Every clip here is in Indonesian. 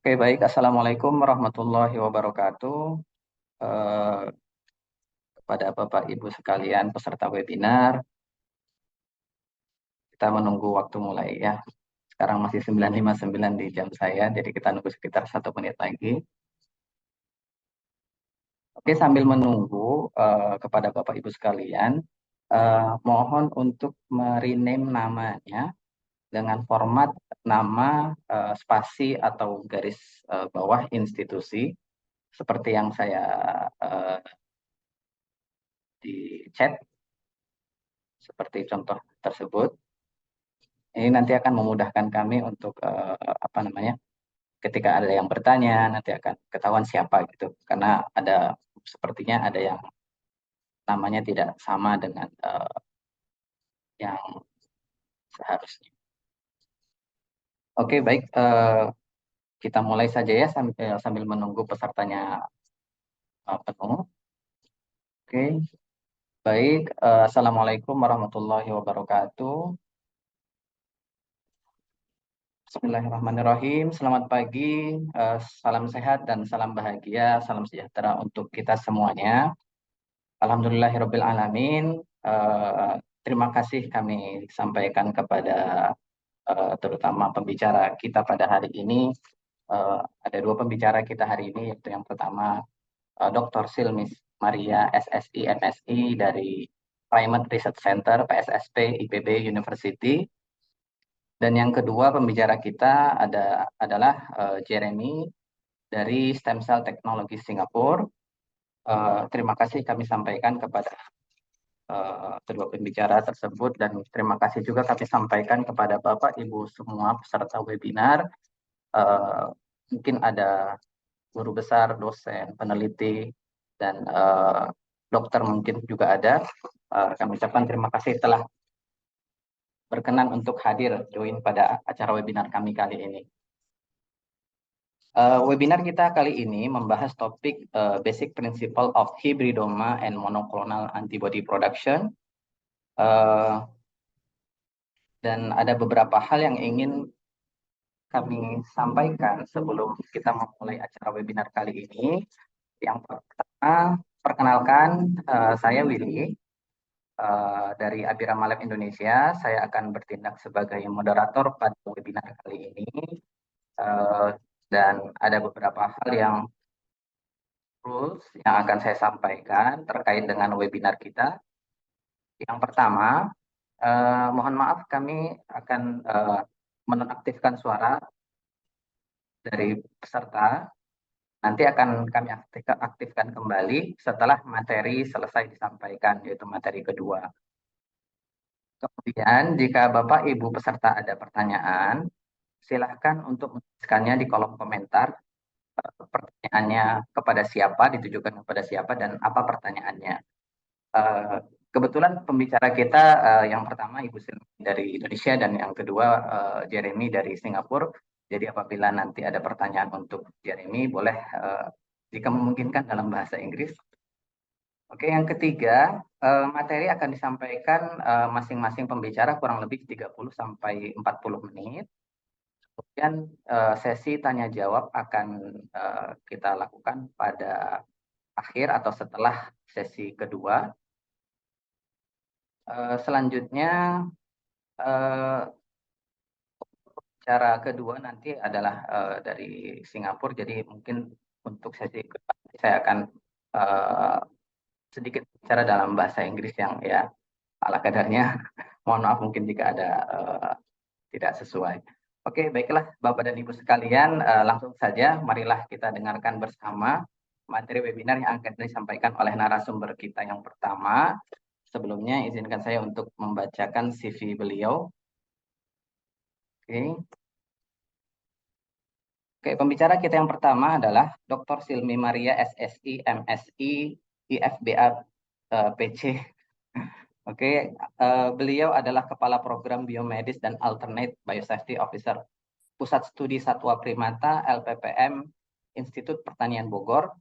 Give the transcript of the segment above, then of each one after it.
Oke, baik. Assalamualaikum warahmatullahi wabarakatuh. Eh, Kepada Bapak Ibu sekalian peserta webinar, kita menunggu waktu mulai ya. Sekarang masih 9:59 di jam saya, jadi kita nunggu sekitar 1 menit lagi. Oke, sambil menunggu kepada Bapak Ibu sekalian, mohon untuk merename namanya dengan format nama spasi atau garis bawah institusi, seperti yang saya eh, di chat, seperti contoh tersebut. Ini nanti akan memudahkan kami untuk apa namanya, ketika ada yang bertanya nanti akan ketahuan siapa gitu. Karena sepertinya ada yang namanya tidak sama dengan yang seharusnya. Oke, baik. Kita mulai saja ya sambil menunggu pesertanya penuh. Oke, baik. Assalamualaikum warahmatullahi wabarakatuh. Bismillahirrahmanirrahim. Selamat pagi, salam sehat dan salam bahagia, salam sejahtera untuk kita semuanya. Alhamdulillahirrabbilalamin. Terima kasih kami sampaikan kepada terutama pembicara kita pada hari ini. Ada dua pembicara kita hari ini, yaitu yang pertama Dr. Silmis Maria SSI MSI dari Climate Research Center PSSP IPB University. Dan yang kedua pembicara kita adalah Jeremy dari Stem Cell Technology Singapura. Terima kasih kami sampaikan kepada kedua pembicara tersebut, dan terima kasih juga kami sampaikan kepada Bapak Ibu semua peserta webinar. Mungkin ada guru besar, dosen, peneliti, dan dokter mungkin juga ada. Kami ucapkan terima kasih telah berkenan untuk hadir join pada acara webinar kami kali ini. Webinar kita kali ini membahas topik Basic Principle of Hybridoma and Monoclonal Antibody Production. Dan ada beberapa hal yang ingin kami sampaikan sebelum kita memulai acara webinar kali ini. Yang pertama, perkenalkan, saya Willy dari Abira Malab Indonesia. Saya akan bertindak sebagai moderator pada webinar kali ini. Dan ada beberapa hal yang rules yang akan saya sampaikan terkait dengan webinar kita. Yang pertama, mohon maaf kami akan menonaktifkan suara dari peserta. Nanti akan kami aktifkan kembali setelah materi selesai disampaikan, yaitu materi kedua. Kemudian, jika Bapak Ibu peserta ada pertanyaan, silahkan untuk menuliskannya di kolom komentar. Pertanyaannya kepada siapa, ditujukan kepada siapa, dan apa pertanyaannya. Kebetulan pembicara kita yang pertama Ibu Silmi dari Indonesia dan yang kedua Jeremy dari Singapura. Jadi apabila nanti ada pertanyaan untuk Jeremy, boleh jika memungkinkan dalam bahasa Inggris. Oke, yang ketiga, materi akan disampaikan masing-masing pembicara kurang lebih 30-40 menit. Kemudian sesi tanya jawab akan kita lakukan pada akhir atau setelah sesi kedua. Selanjutnya, cara kedua nanti adalah dari Singapura. Jadi mungkin untuk sesi kedua saya akan sedikit bicara dalam bahasa Inggris yang ya ala kadarnya. Mohon maaf mungkin jika ada tidak sesuai. Oke, baiklah Bapak dan Ibu sekalian, langsung saja marilah kita dengarkan bersama materi webinar yang akan disampaikan oleh narasumber kita yang pertama. Sebelumnya izinkan saya untuk membacakan CV beliau. Oke. Oke, pembicara kita yang pertama adalah Dr. Silmi Maria SSI MSI IFBA PC. Oke, beliau adalah Kepala Program Biomedis dan Alternate Biosafety Officer Pusat Studi Satwa Primata LPPM Institut Pertanian Bogor.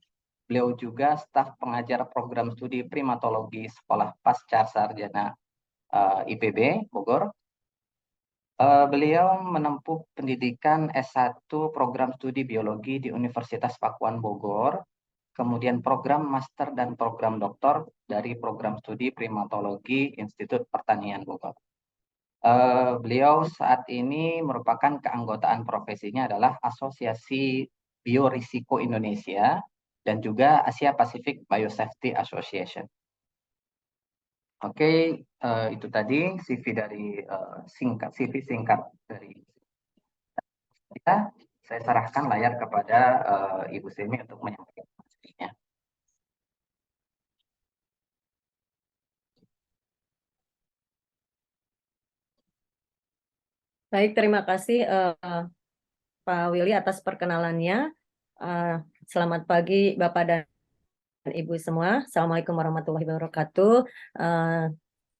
Beliau juga staf pengajar program studi primatologi Sekolah Pasca Sarjana IPB Bogor. Beliau menempuh pendidikan S1 program studi biologi di Universitas Pakuan Bogor, kemudian program master dan program doktor dari program studi primatologi Institut Pertanian Bogor. Beliau saat ini merupakan keanggotaan profesinya adalah Asosiasi Biorisiko Indonesia dan juga Asia Pacific Biosafety Association. Oke, itu tadi CV dari CV singkat dari kita. Saya serahkan layar kepada Ibu Semi untuk menyampaikan materinya. Baik, terima kasih Pak Willy atas perkenalannya. Selamat pagi Bapak dan Ibu semua. Assalamualaikum warahmatullahi wabarakatuh.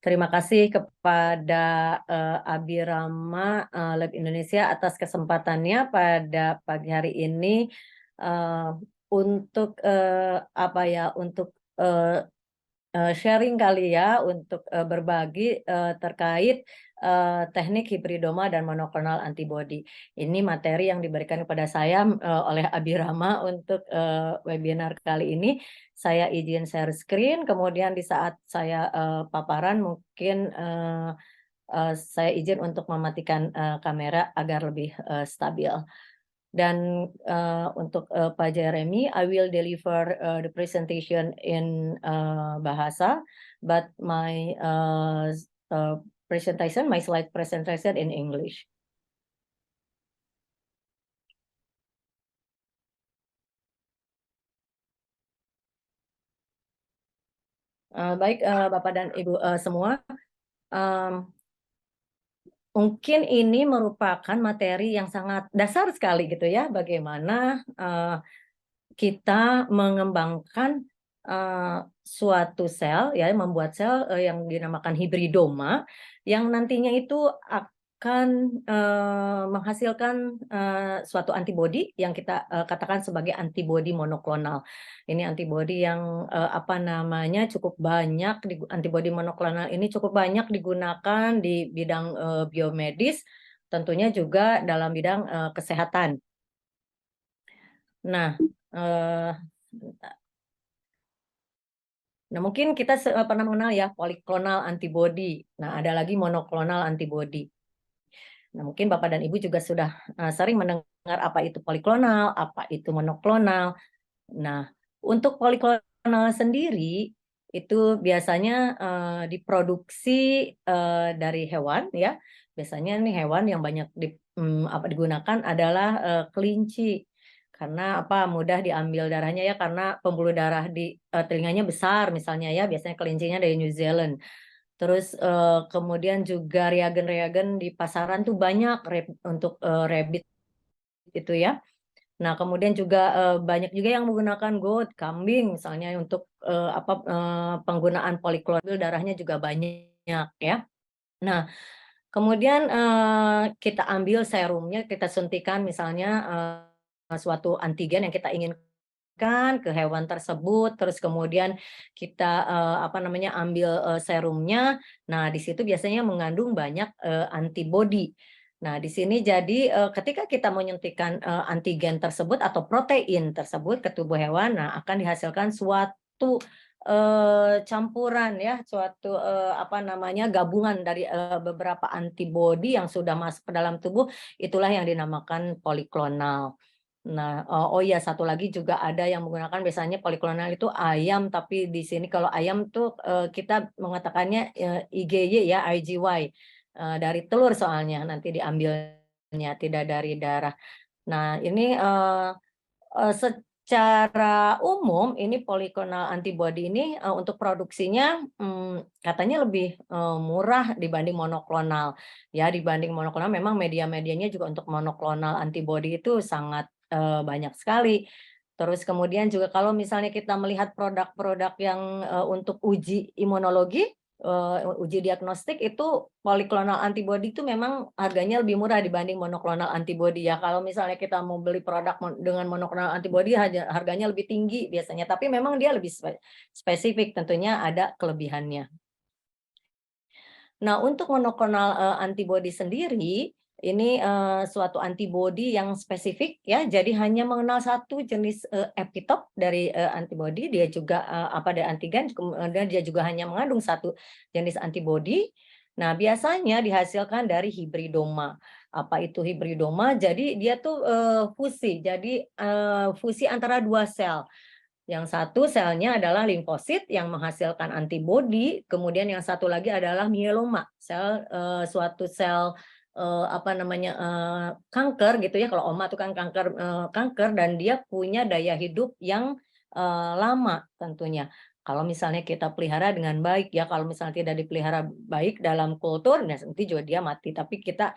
Terima kasih kepada Abirama Lab Indonesia atas kesempatannya pada pagi hari ini untuk sharing kali ya, untuk berbagi terkait teknik hibridoma dan monoklonal antibody. Ini materi yang diberikan kepada saya oleh Abirama untuk webinar kali ini. Saya izin share screen, kemudian di saat saya paparan mungkin saya izin untuk mematikan kamera agar lebih stabil. Dan untuk Pak Jeremy, I will deliver the presentation in bahasa, but my presentation, my slide presentation in English. Baik Bapak dan Ibu semua, mungkin ini merupakan materi yang sangat dasar sekali gitu ya, bagaimana kita mengembangkan suatu sel, ya, membuat sel yang dinamakan hibridoma, yang nantinya itu akan menghasilkan suatu antibodi yang kita katakan sebagai antibodi monoklonal. Ini antibodi yang cukup banyak, antibodi monoklonal ini cukup banyak digunakan di bidang biomedis, tentunya juga dalam bidang kesehatan. Nah, mungkin kita pernah mengenal ya poliklonal antibody. Nah, ada lagi monoklonal antibody. Nah, mungkin Bapak dan Ibu juga sudah sering mendengar apa itu poliklonal, apa itu monoklonal. Nah, untuk poliklonal sendiri itu biasanya diproduksi dari hewan ya. Biasanya nih hewan yang banyak digunakan adalah kelinci. Karena mudah diambil darahnya ya, karena pembuluh darah di telinganya besar misalnya ya, biasanya kelincinya dari New Zealand. Terus kemudian juga reagen-reagen di pasaran tuh banyak untuk rabbit itu ya. Nah, kemudian juga banyak juga yang menggunakan goat, kambing misalnya untuk penggunaan poliklonal, darahnya juga banyak ya. Nah, kemudian kita ambil serumnya, kita suntikan misalnya suatu antigen yang kita inginkan ke hewan tersebut, terus kemudian kita ambil serumnya. Nah, di situ biasanya mengandung banyak antibodi. Nah, di sini jadi ketika kita menyuntikkan antigen tersebut atau protein tersebut ke tubuh hewan, nah akan dihasilkan suatu campuran ya, suatu gabungan dari beberapa antibodi yang sudah masuk ke dalam tubuh, itulah yang dinamakan poliklonal. Nah, oh iya, satu lagi juga ada yang menggunakan biasanya poliklonal itu ayam, tapi di sini kalau ayam tuh kita mengatakannya IgY ya, IgY. Dari telur soalnya nanti diambilnya, tidak dari darah. Nah, ini secara umum ini poliklonal antibody ini untuk produksinya katanya lebih murah dibanding monoklonal. Ya, dibanding monoklonal memang media-medianya juga untuk monoklonal antibody itu sangat banyak sekali. Terus kemudian juga kalau misalnya kita melihat produk-produk yang untuk uji imunologi, uji diagnostik, itu poliklonal antibody itu memang harganya lebih murah dibanding monoklonal antibody ya. Kalau misalnya kita mau beli produk dengan monoklonal antibody harganya lebih tinggi biasanya, tapi memang dia lebih spesifik, tentunya ada kelebihannya. Nah, untuk monoklonal antibody sendiri, ini suatu antibody yang spesifik ya, jadi hanya mengenal satu jenis epitop dari antibody, dia juga dari antigen, kemudian dia juga hanya mengandung satu jenis antibody. Nah, biasanya dihasilkan dari hibridoma. Apa itu hibridoma? Jadi dia tuh fusi, jadi fusi antara dua sel. Yang satu selnya adalah limfosit yang menghasilkan antibodi, kemudian yang satu lagi adalah mieloma, suatu sel kanker gitu ya. Kalau oma itu kan kanker dan dia punya daya hidup yang lama tentunya. Kalau misalnya kita pelihara dengan baik ya, kalau misalnya tidak dipelihara baik dalam kultur, nah nanti juga dia mati. Tapi kita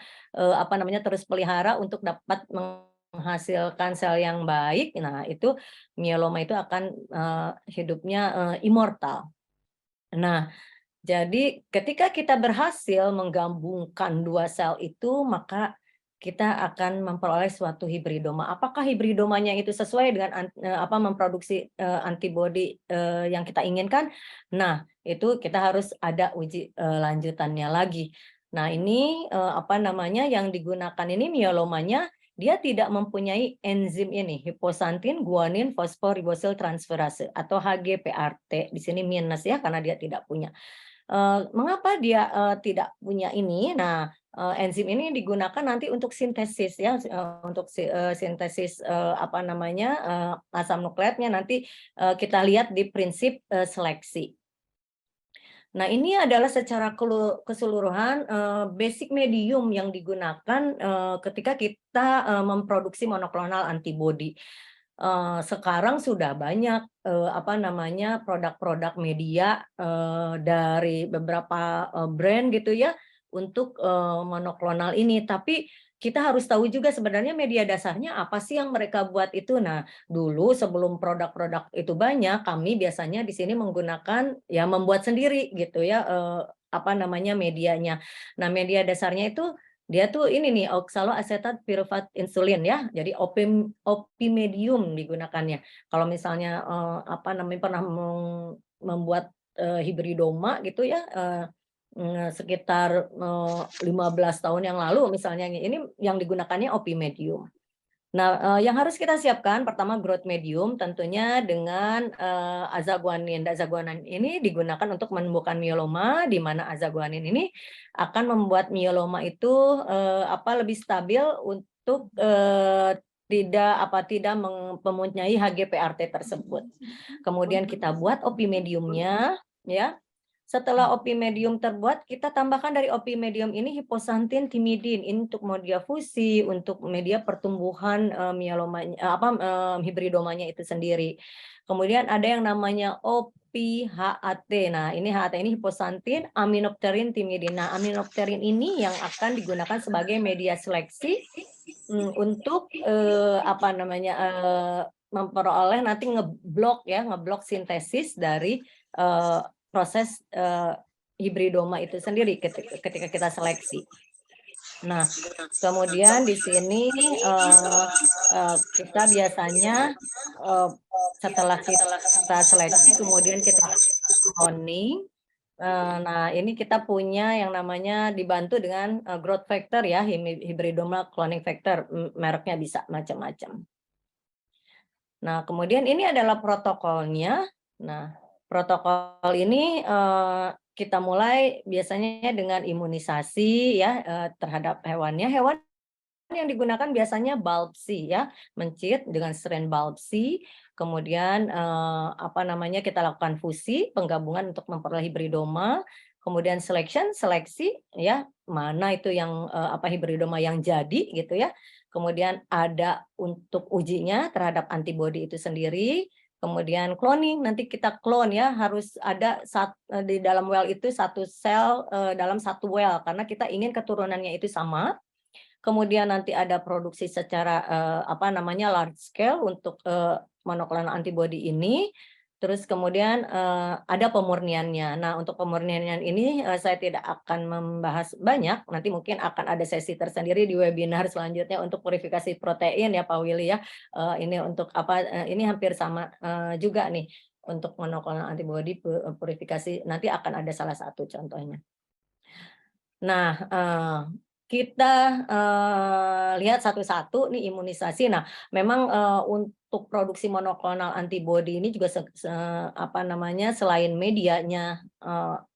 terus pelihara untuk dapat menghasilkan sel yang baik. Nah, itu mieloma itu akan hidupnya immortal. Nah, jadi ketika kita berhasil menggabungkan dua sel itu, maka kita akan memperoleh suatu hibridoma. Apakah hibridomanya itu sesuai dengan memproduksi antibodi yang kita inginkan? Nah, itu kita harus ada uji lanjutannya lagi. Nah, ini yang digunakan ini mielomanya dia tidak mempunyai enzim ini, hiposantin guanin fosforibosil transferase atau HGPRT. Di sini minus ya karena dia tidak punya. Mengapa dia tidak punya ini? Nah, enzim ini digunakan nanti untuk sintesis ya, untuk sintesis asam nukleatnya nanti kita lihat di prinsip seleksi. Nah, ini adalah secara keseluruhan basic medium yang digunakan ketika kita memproduksi monoklonal antibody. Sekarang sudah banyak produk-produk media dari beberapa brand gitu ya untuk monoklonal ini. Tapi kita harus tahu juga sebenarnya media dasarnya apa sih yang mereka buat itu. Nah, dulu sebelum produk-produk itu banyak, kami biasanya di sini menggunakan ya membuat sendiri gitu ya medianya. Nah, media dasarnya itu dia tuh ini nih oksaloasetat pyruvate insulin ya. Jadi opimedium digunakannya. Kalau misalnya pernah membuat hibridoma gitu ya sekitar 15 tahun yang lalu misalnya ini yang digunakannya opimedium. Nah, yang harus kita siapkan pertama growth medium tentunya dengan azaguanin. Azaguanin ini digunakan untuk menumbuhkan mieloma di mana azaguanin ini akan membuat mieloma itu lebih stabil untuk tidak mempunyai HGPRT tersebut. Kemudian kita buat opimediumnya ya. Setelah opimedium terbuat, kita tambahkan dari opimedium ini hiposantin timidin ini untuk media fusi, untuk media pertumbuhan hibridomanya itu sendiri. Kemudian ada yang namanya OPHAT. Nah, ini HAT ini hiposantin aminopterin timidin. Nah, aminopterin ini yang akan digunakan sebagai media seleksi untuk memperoleh nanti ngeblok sintesis dari proses hibridoma itu sendiri ketika kita seleksi. Nah, kemudian di sini kita biasanya setelah kita seleksi, kemudian kita cloning. Nah, ini kita punya yang namanya dibantu dengan growth factor ya, hibridoma cloning factor, mereknya bisa macam-macam. Nah, kemudian ini adalah protokolnya. Nah, protokol ini kita mulai biasanya dengan imunisasi ya terhadap hewannya. Hewan yang digunakan biasanya bulbsi ya, mencit dengan strain bulbsi. Kemudian kita lakukan fusi, penggabungan untuk memperoleh hibridoma. Kemudian seleksi ya, mana itu yang hibridoma yang jadi gitu ya. Kemudian ada untuk ujinya terhadap antibodi itu sendiri. Kemudian cloning, nanti kita clone ya, harus ada di dalam well itu satu sel dalam satu well, karena kita ingin keturunannya itu sama. Kemudian nanti ada produksi secara large scale untuk monoklonal antibody ini. Terus kemudian ada pemurniannya. Nah, untuk pemurnian ini saya tidak akan membahas banyak. Nanti mungkin akan ada sesi tersendiri di webinar selanjutnya untuk purifikasi protein ya Pak Willy ya. Ini untuk ini hampir sama juga nih untuk monoklonal antibody purifikasi. Nanti akan ada salah satu contohnya. Nah, kita lihat satu-satu nih imunisasi. Nah, memang untuk produksi monoklonal antibody ini juga apa namanya, selain medianya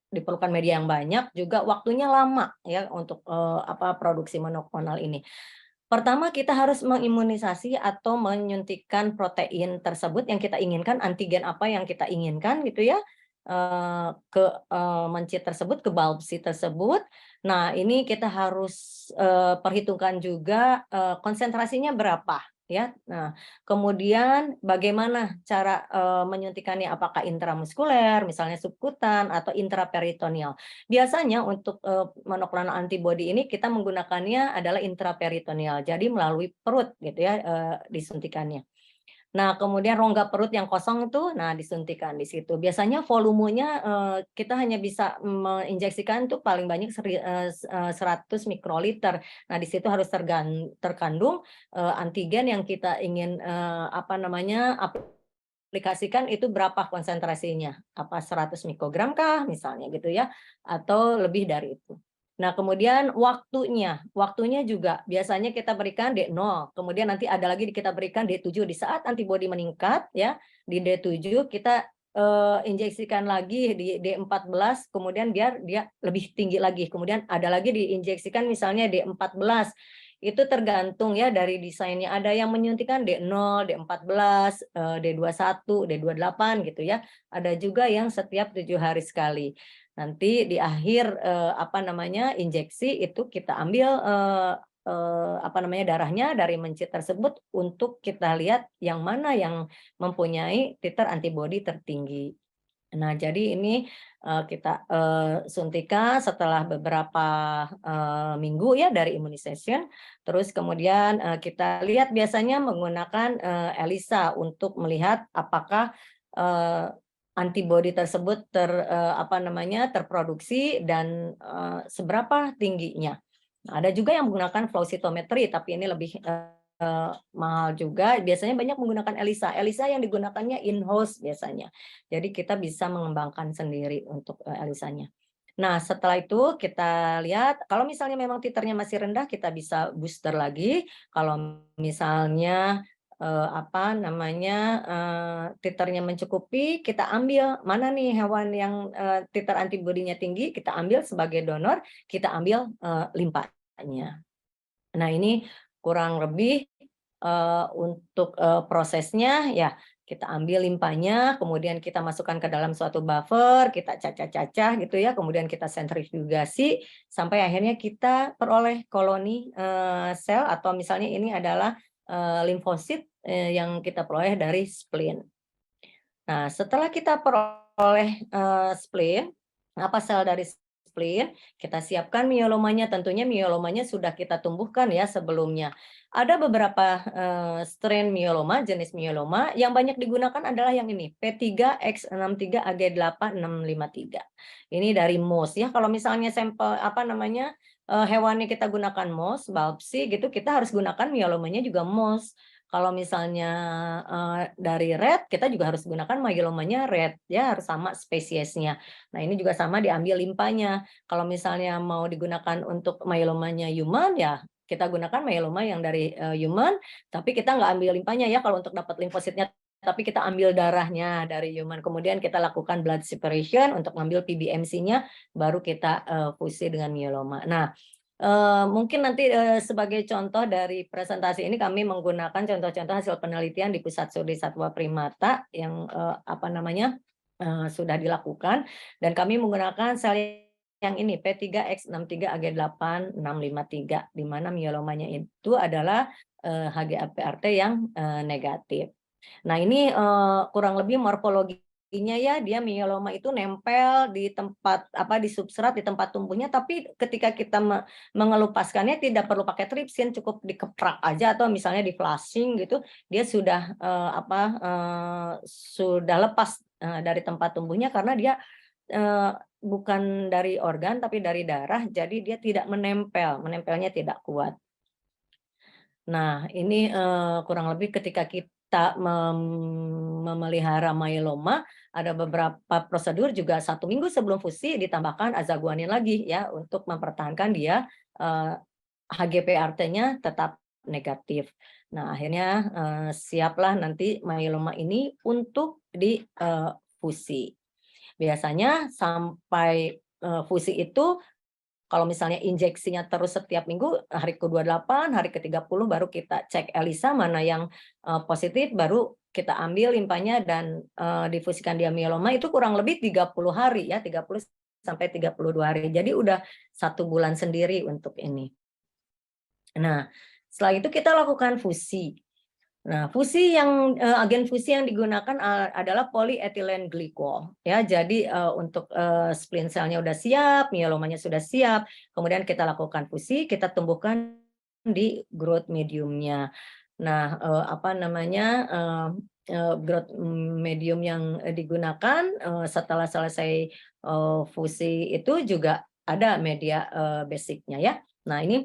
diperlukan media yang banyak, juga waktunya lama ya untuk apa produksi monoklonal ini. Pertama kita harus mengimunisasi atau menyuntikkan protein tersebut yang kita inginkan, antigen apa yang kita inginkan gitu ya, ke mencit tersebut, ke biopsi tersebut. Nah, ini kita harus perhitungkan juga konsentrasinya berapa ya. Nah, kemudian bagaimana cara menyuntikannya, apakah intramuskuler, misalnya subkutan atau intraperitoneal. Biasanya untuk monoklonal antibody ini kita menggunakannya adalah intraperitoneal, jadi melalui perut gitu ya disuntikannya. Nah, kemudian rongga perut yang kosong itu, nah disuntikan di situ. Biasanya volumenya kita hanya bisa menginjeksikan tuh paling banyak 100 mikroliter. Nah, di situ harus terkandung antigen yang kita ingin apa namanya aplikasikan itu berapa konsentrasinya, apa 100 mikrogram kah misalnya gitu ya, atau lebih dari itu. Nah, kemudian waktunya juga biasanya kita berikan D0, kemudian nanti ada lagi kita berikan D7 di saat antibodi meningkat ya, di D7 kita injeksikan lagi di D14, kemudian biar dia lebih tinggi lagi, kemudian ada lagi diinjeksikan misalnya D14. Itu tergantung ya dari desainnya. Ada yang menyuntikkan D0, D14, D21, D28 gitu ya. Ada juga yang setiap 7 hari sekali. Nanti di akhir apa namanya injeksi itu kita ambil apa namanya darahnya dari mencit tersebut untuk kita lihat yang mana yang mempunyai titer antibodi tertinggi. Nah, jadi ini kita suntikan setelah beberapa minggu ya dari immunization, terus kemudian kita lihat biasanya menggunakan ELISA untuk melihat apakah antibodi tersebut apa namanya terproduksi dan seberapa tingginya. Nah, ada juga yang menggunakan flow cytometry, tapi ini lebih mahal juga. Biasanya banyak menggunakan ELISA. ELISA yang digunakannya in-house biasanya. Jadi kita bisa mengembangkan sendiri untuk ELISA-nya. Nah, setelah itu kita lihat kalau misalnya memang titernya masih rendah, kita bisa booster lagi. Kalau misalnya apa namanya titernya mencukupi, kita ambil mana nih hewan yang titer antibodinya tinggi, kita ambil sebagai donor, kita ambil limpahnya. Nah, ini kurang lebih untuk prosesnya ya kita ambil limpahnya, kemudian kita masukkan ke dalam suatu buffer, kita cacah-cacah gitu ya, kemudian kita sentrifugasi sampai akhirnya kita peroleh koloni sel atau misalnya ini adalah limfosit yang kita peroleh dari spleen. Nah, setelah kita peroleh spleen, apa sel dari spleen, kita siapkan mielomanya. Tentunya mielomanya sudah kita tumbuhkan ya sebelumnya. Ada beberapa strain mieloma, jenis mieloma yang banyak digunakan adalah yang ini, P3X63AG8653. Ini dari mouse ya. Kalau misalnya sampel apa namanya hewannya kita gunakan mouse, biopsi gitu, kita harus gunakan mielomanya juga mouse. Kalau misalnya dari red, kita juga harus gunakan myelomanya red, ya harus sama spesiesnya. Nah, ini juga sama diambil limpanya. Kalau misalnya mau digunakan untuk myelomanya human, ya kita gunakan myeloma yang dari human, tapi kita nggak ambil limpanya ya kalau untuk dapat limfositnya, tapi kita ambil darahnya dari human. Kemudian kita lakukan blood separation untuk ngambil PBMC-nya, baru kita fusi dengan myeloma. Nah, mungkin nanti sebagai contoh dari presentasi ini kami menggunakan contoh-contoh hasil penelitian di Pusat Studi Satwa Primata yang apa namanya sudah dilakukan dan kami menggunakan sel yang ini P3X63AG8653 di mana mielomanya itu adalah HGAPRT yang negatif. Nah, ini kurang lebih morfologinya ya, dia mieloma itu nempel di tempat apa di substrat di tempat tumbuhnya, tapi ketika kita mengelupaskannya tidak perlu pakai tripsin, cukup dikeprak aja atau misalnya di flushing gitu, dia sudah sudah lepas dari tempat tumbuhnya karena dia bukan dari organ tapi dari darah, jadi dia tidak menempel, menempelnya tidak kuat. Nah, ini kurang lebih ketika kita memelihara myeloma, ada beberapa prosedur juga 1 minggu sebelum fusi ditambahkan azaguanin lagi ya untuk mempertahankan dia HGPRT-nya tetap negatif. Nah, akhirnya siaplah nanti myeloma ini untuk difusi. Biasanya sampai fusi itu kalau misalnya injeksinya terus setiap minggu, hari ke-28, hari ke-30 baru kita cek ELISA mana yang positif, baru kita ambil limpahnya dan difusikan dia myeloma itu kurang lebih 30 hari ya, 30 sampai 32 hari. Jadi udah 1 bulan sendiri untuk ini. Nah, setelah itu kita lakukan fusi. Nah, agen fusi yang digunakan adalah polyethylene glycol ya. Jadi untuk spleen selnya udah siap, myelomanya sudah siap, kemudian kita lakukan fusi, kita tumbuhkan di growth mediumnya. Nah, growth medium yang digunakan setelah selesai fusi itu juga ada media basicnya ya. Nah, ini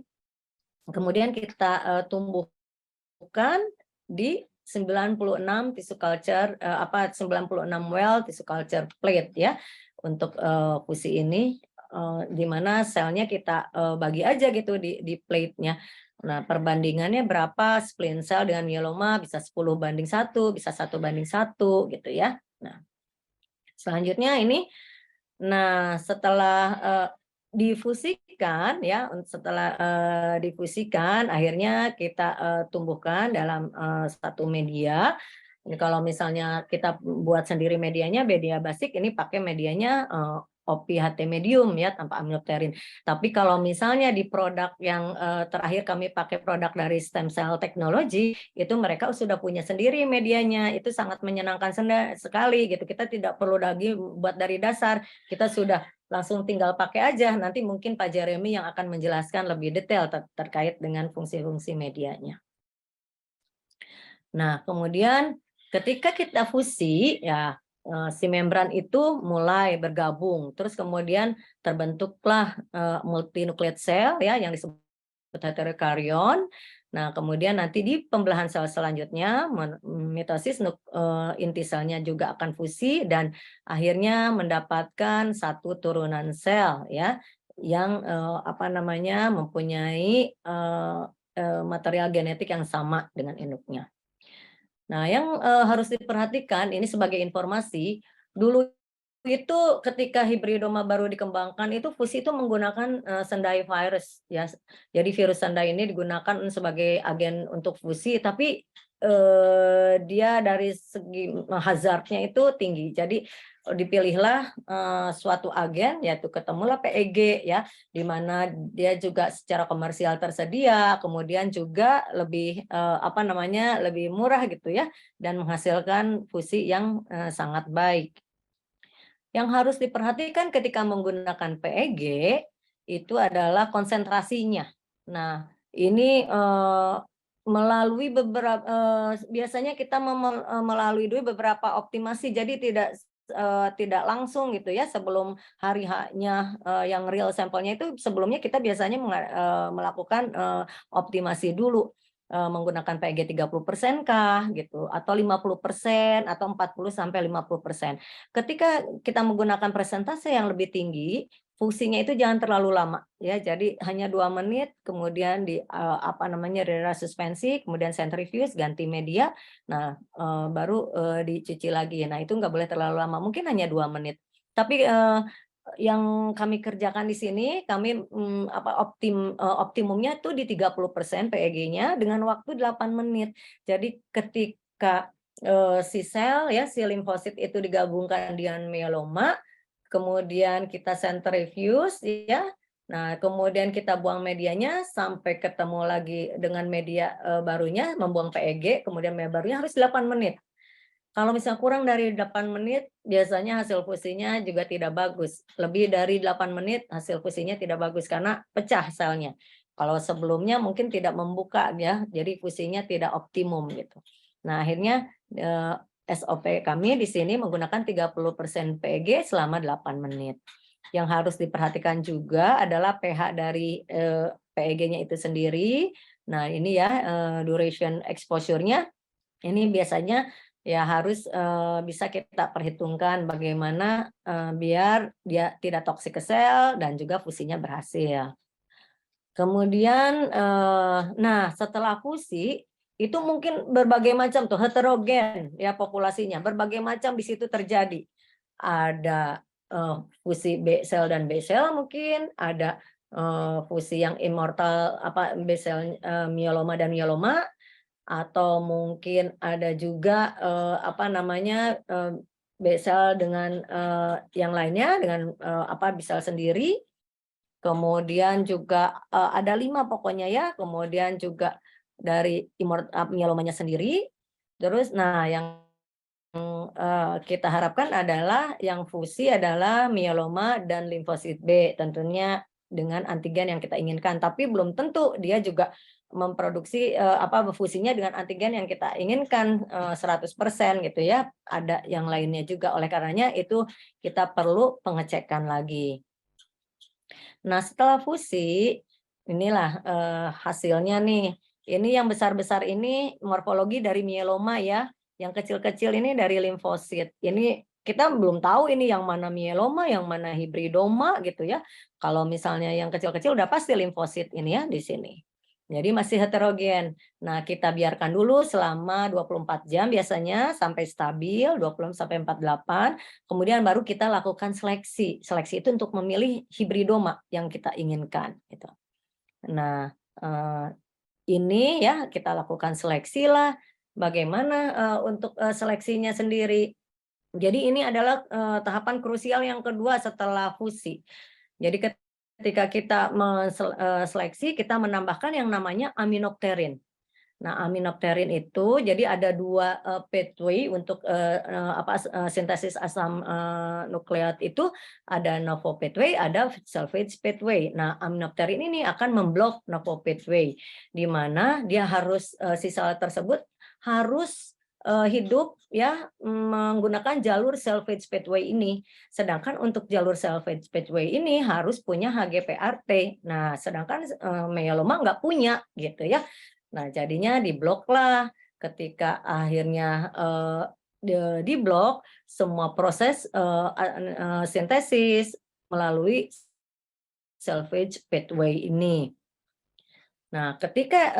kemudian kita tumbuhkan di 96 tissue culture 96 well tissue culture plate ya untuk fusi ini di mana selnya kita bagi aja gitu di plate-nya. Nah, perbandingannya berapa spleen cell dengan myeloma bisa 10:1, bisa 1:1 gitu ya. Nah, selanjutnya ini setelah difusikan ya, setelah difusikan akhirnya kita tumbuhkan dalam satu media. Ini kalau misalnya kita buat sendiri medianya, media basic, ini pakai medianya OPHT medium ya tanpa amilopterin. Tapi kalau misalnya di produk yang terakhir kami pakai produk dari Stem Cell Technology, itu mereka sudah punya sendiri medianya. Itu sangat menyenangkan sekali gitu. Kita tidak perlu lagi buat dari dasar, kita sudah langsung tinggal pakai aja. Nanti mungkin Pak Jeremy yang akan menjelaskan lebih detail terkait dengan fungsi-fungsi medianya. Nah, kemudian ketika kita fusi ya si membran itu mulai bergabung, terus kemudian terbentuklah multinucleate cell ya yang disebut heterokarion. Nah, kemudian nanti di pembelahan sel selanjutnya mitosis inti selnya juga akan fusi dan akhirnya mendapatkan satu turunan sel ya yang mempunyai material genetik yang sama dengan induknya. Nah, yang harus diperhatikan ini sebagai informasi, dulu itu ketika hibridoma baru dikembangkan itu fusi itu menggunakan Sendai virus ya. Jadi virus Sendai ini digunakan sebagai agen untuk fusi, tapi dia dari segi hazardnya itu tinggi. Jadi dipilihlah suatu agen, yaitu ketemulah PEG ya, di mana dia juga secara komersial tersedia, kemudian juga lebih lebih murah gitu ya, dan menghasilkan fusi yang sangat baik. Yang harus diperhatikan ketika menggunakan PEG itu adalah konsentrasinya. Nah, ini melalui beberapa biasanya kita melalui beberapa optimasi, jadi tidak langsung gitu ya sebelum hari H-nya yang real sampelnya itu sebelumnya kita biasanya melakukan optimasi dulu menggunakan PEG 30% kah gitu atau 50% atau 40-50%. Ketika kita menggunakan persentase yang lebih tinggi, fungsinya itu jangan terlalu lama ya. Jadi hanya 2 menit kemudian resuspensi, kemudian centrifuge, ganti media. Nah, baru dicuci lagi. Nah, itu nggak boleh terlalu lama. Mungkin hanya 2 menit. Tapi yang kami kerjakan di sini, kami optimumnya itu di 30% PEG-nya dengan waktu 8 menit. Jadi ketika si sel ya, si limfosit itu digabungkan dengan myeloma, kemudian kita centrifuge ya. Nah, kemudian kita buang medianya sampai ketemu lagi dengan media barunya, membuang PEG, kemudian media barunya harus 8 menit. Kalau misalnya kurang dari 8 menit, biasanya hasil fusinya juga tidak bagus. Lebih dari 8 menit, hasil fusinya tidak bagus karena pecah selnya. Kalau sebelumnya mungkin tidak membuka ya, jadi fusinya tidak optimum gitu. Nah, akhirnya SOP kami di sini menggunakan 30% PEG selama 8 menit. Yang harus diperhatikan juga adalah pH dari PEG-nya itu sendiri. Nah, ini ya duration exposure-nya. Ini biasanya ya harus bisa kita perhitungkan bagaimana biar dia tidak toksik ke sel dan juga fusinya berhasil. Kemudian, nah setelah fusi, itu mungkin berbagai macam tuh, heterogen ya populasinya, berbagai macam di situ terjadi. Ada fusi B sel dan B sel mungkin, ada fusi yang immortal apa B sel mieloma dan mieloma, atau mungkin ada juga apa namanya B sel dengan yang lainnya dengan apa B sel sendiri. Kemudian juga ada 5 pokoknya ya, kemudian juga dari mielomanya sendiri. Terus nah yang kita harapkan adalah yang fusi adalah mieloma dan limfosit B, tentunya dengan antigen yang kita inginkan. Tapi belum tentu dia juga memproduksi apa fusinya dengan antigen yang kita inginkan 100% gitu ya. Ada yang lainnya juga. Oleh karenanya itu kita perlu pengecekan lagi. Nah, setelah fusi, inilah hasilnya nih. Ini yang besar-besar ini morfologi dari mieloma ya. Yang kecil-kecil ini dari limfosit. Ini kita belum tahu ini yang mana mieloma, yang mana hibridoma gitu ya. Kalau misalnya yang kecil-kecil udah pasti limfosit ini ya di sini. Jadi masih heterogen. Nah, kita biarkan dulu selama 24 jam biasanya sampai stabil 20 sampai 48. Kemudian baru kita lakukan seleksi. Seleksi itu untuk memilih hibridoma yang kita inginkan gitu. Nah, ini ya kita lakukan seleksi lah. Bagaimana untuk seleksinya sendiri. Jadi ini adalah tahapan krusial yang kedua setelah fusi. Jadi ketika kita seleksi, kita menambahkan yang namanya aminopterin. Nah, aminopterin itu jadi ada 2 pathway untuk sintesis asam nukleat itu, ada novo pathway, ada salvage pathway. Nah, aminopterin ini akan memblok novo pathway, di mana dia harus si sel tersebut harus hidup ya menggunakan jalur salvage pathway ini. Sedangkan untuk jalur salvage pathway ini harus punya HGPRT. Nah, sedangkan myeloma nggak punya gitu ya. Nah, jadinya dibloklah. Ketika akhirnya diblok, semua proses sintesis melalui salvage pathway ini. Nah, ketika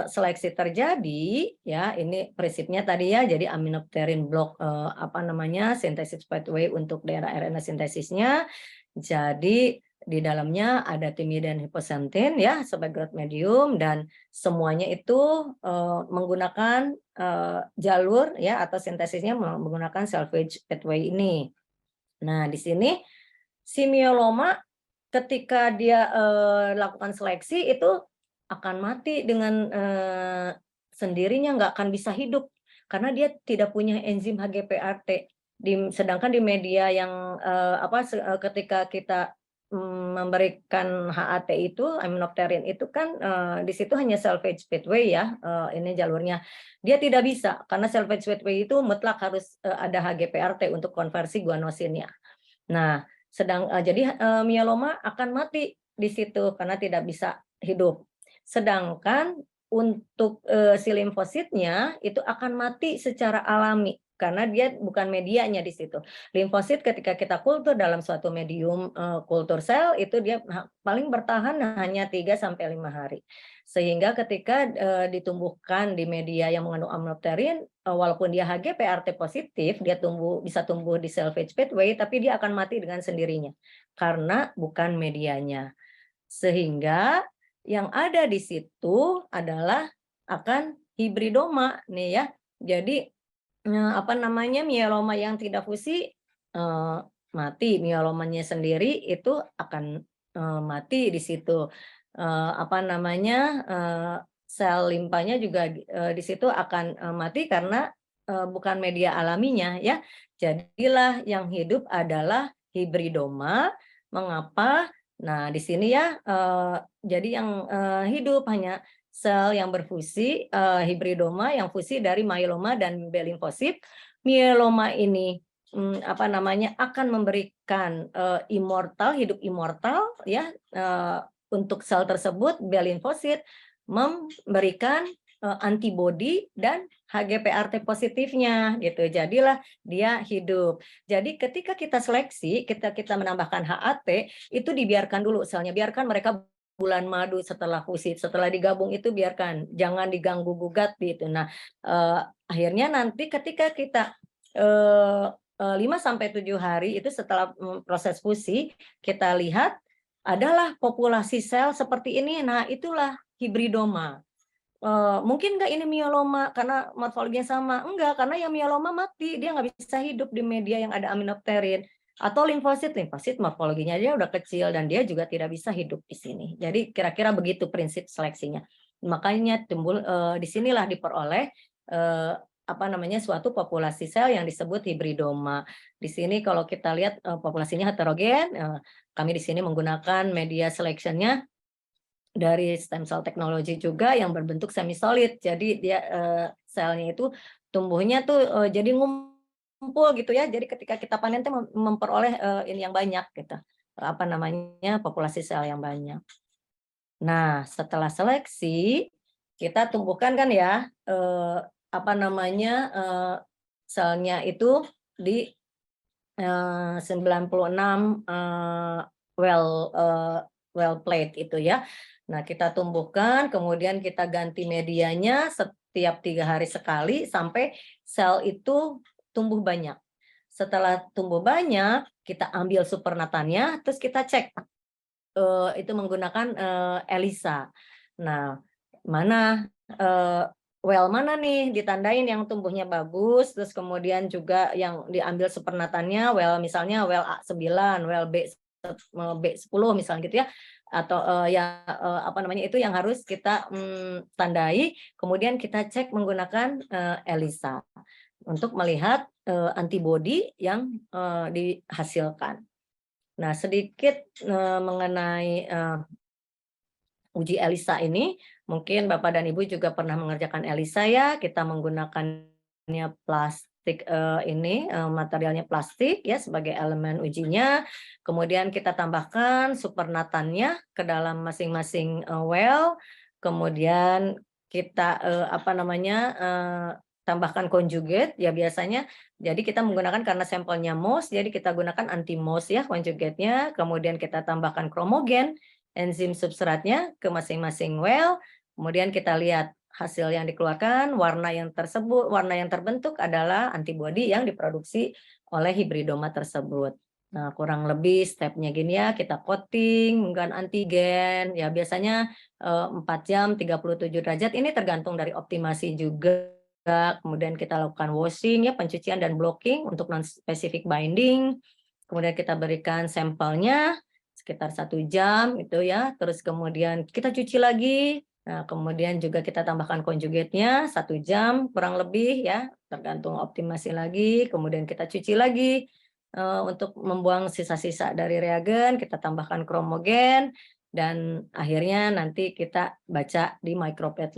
seleksi terjadi, ya ini prinsipnya tadi ya, jadi aminopterin blok apa namanya sintesis pathway untuk daerah RNA sintesisnya. Jadi di dalamnya ada timidin hiposentin ya sebagai growth medium dan semuanya itu menggunakan jalur ya atau sintesisnya menggunakan salvage pathway ini. Nah, di sini si mieloma ketika dia lakukan seleksi itu akan mati dengan sendirinya, nggak akan bisa hidup karena dia tidak punya enzim HGPRT. Sedangkan di media yang ketika kita memberikan HAT itu aminopterin itu kan di situ hanya salvage pathway ya ini jalurnya. Dia tidak bisa karena salvage pathway itu mutlak harus ada HGPRT untuk konversi guanosinnya. Nah, jadi mieloma akan mati di situ karena tidak bisa hidup. Sedangkan untuk si limfositnya itu akan mati secara alami karena dia bukan medianya di situ. Limfosit ketika kita kultur dalam suatu medium kultur sel itu dia paling bertahan hanya 3 sampai 5 hari. Sehingga ketika ditumbuhkan di media yang mengandung aminopterin, walaupun dia HGPRT positif, dia bisa tumbuh di salvage pathway, tapi dia akan mati dengan sendirinya karena bukan medianya. Sehingga yang ada di situ adalah akan hibridoma nih ya. Jadi apa namanya mieloma yang tidak fusi mati, mielomanya sendiri itu akan mati di situ. Apa namanya sel limpanya juga di situ akan mati karena bukan media alaminya ya. Jadilah yang hidup adalah hibridoma. Mengapa? Nah, di sini ya jadi yang hidup hanya sel yang berfusi hibridoma yang fusi dari myeloma dan B limfosit. Myeloma ini apa namanya akan memberikan hidup immortal ya untuk sel tersebut. B limfosit memberikan antibodi dan HGPRT positifnya gitu. Jadilah dia hidup. Jadi ketika kita seleksi, kita menambahkan HAT, itu dibiarkan dulu selnya, biarkan mereka bulan madu setelah fusi, setelah digabung itu biarkan, jangan diganggu gugat gitu. Nah, akhirnya nanti ketika kita 5-7 hari itu setelah proses fusi, kita lihat adalah populasi sel seperti ini. Nah, itulah hibridoma. Mungkin nggak ini mieloma karena morfologinya sama? Enggak, karena yang mieloma mati, dia nggak bisa hidup di media yang ada aminopterin. Atau limfosit morfologinya dia udah kecil dan dia juga tidak bisa hidup di sini. Jadi kira-kira begitu prinsip seleksinya. Makanya timbul di sinilah diperoleh suatu populasi sel yang disebut hibridoma. Di sini kalau kita lihat populasinya heterogen, kami di sini menggunakan media selection-nya dari stem cell technology juga yang berbentuk semi solid. Jadi dia selnya itu tumbuhnya tuh jadi ngumpul gitu ya. Jadi ketika kita panen tuh memperoleh ini yang banyak gitu. Populasi sel yang banyak. Nah, setelah seleksi kita tumbuhkan kan ya selnya itu di 96 well plate itu ya. Nah, kita tumbuhkan, kemudian kita ganti medianya setiap 3 hari sekali sampai sel itu tumbuh banyak. Setelah tumbuh banyak, kita ambil supernatannya, terus kita cek itu menggunakan ELISA. Nah, mana well mana nih ditandain yang tumbuhnya bagus, terus kemudian juga yang diambil supernatannya misalnya well A9, well B10 misalnya gitu ya, atau itu yang harus kita tandai, kemudian kita cek menggunakan ELISA untuk melihat antibodi yang dihasilkan. Nah, sedikit mengenai uji ELISA ini, mungkin Bapak dan Ibu juga pernah mengerjakan ELISA ya. Kita menggunakannya plastik materialnya plastik ya sebagai elemen ujinya. Kemudian kita tambahkan supernatannya ke dalam masing-masing well. Kemudian kita tambahkan conjugate ya biasanya. Jadi kita menggunakan karena sampelnya MOS, jadi kita gunakan anti-MOS ya conjugate-nya. Kemudian kita tambahkan kromogen, enzim substratnya ke masing-masing well. Kemudian kita lihat hasil yang dikeluarkan, warna yang terbentuk adalah antibodi yang diproduksi oleh hibridoma tersebut. Nah, kurang lebih stepnya gini ya, kita coating menggunakan antigen, ya biasanya 4 jam 37 derajat, ini tergantung dari optimasi juga. Kemudian kita lakukan washing ya, pencucian dan blocking untuk non-specific binding. Kemudian kita berikan sampelnya sekitar 1 jam itu ya, terus kemudian kita cuci lagi. Nah, kemudian juga kita tambahkan conjugate-nya 1 jam kurang lebih ya, tergantung optimasi lagi. Kemudian kita cuci lagi untuk membuang sisa-sisa dari reagen, kita tambahkan kromogen. Dan akhirnya nanti kita baca di micropad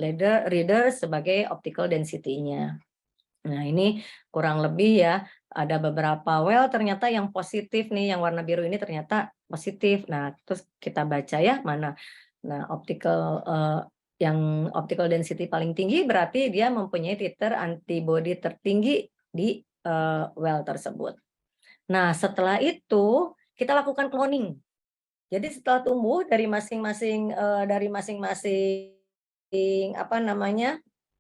reader sebagai optical density-nya. Nah, ini kurang lebih ya, ada beberapa well ternyata yang positif nih, yang warna biru ini ternyata positif. Nah, terus kita baca ya mana. Nah, yang optical density paling tinggi berarti dia mempunyai titer antibody tertinggi di well tersebut. Nah, setelah itu kita lakukan cloning. Jadi setelah tumbuh dari masing-masing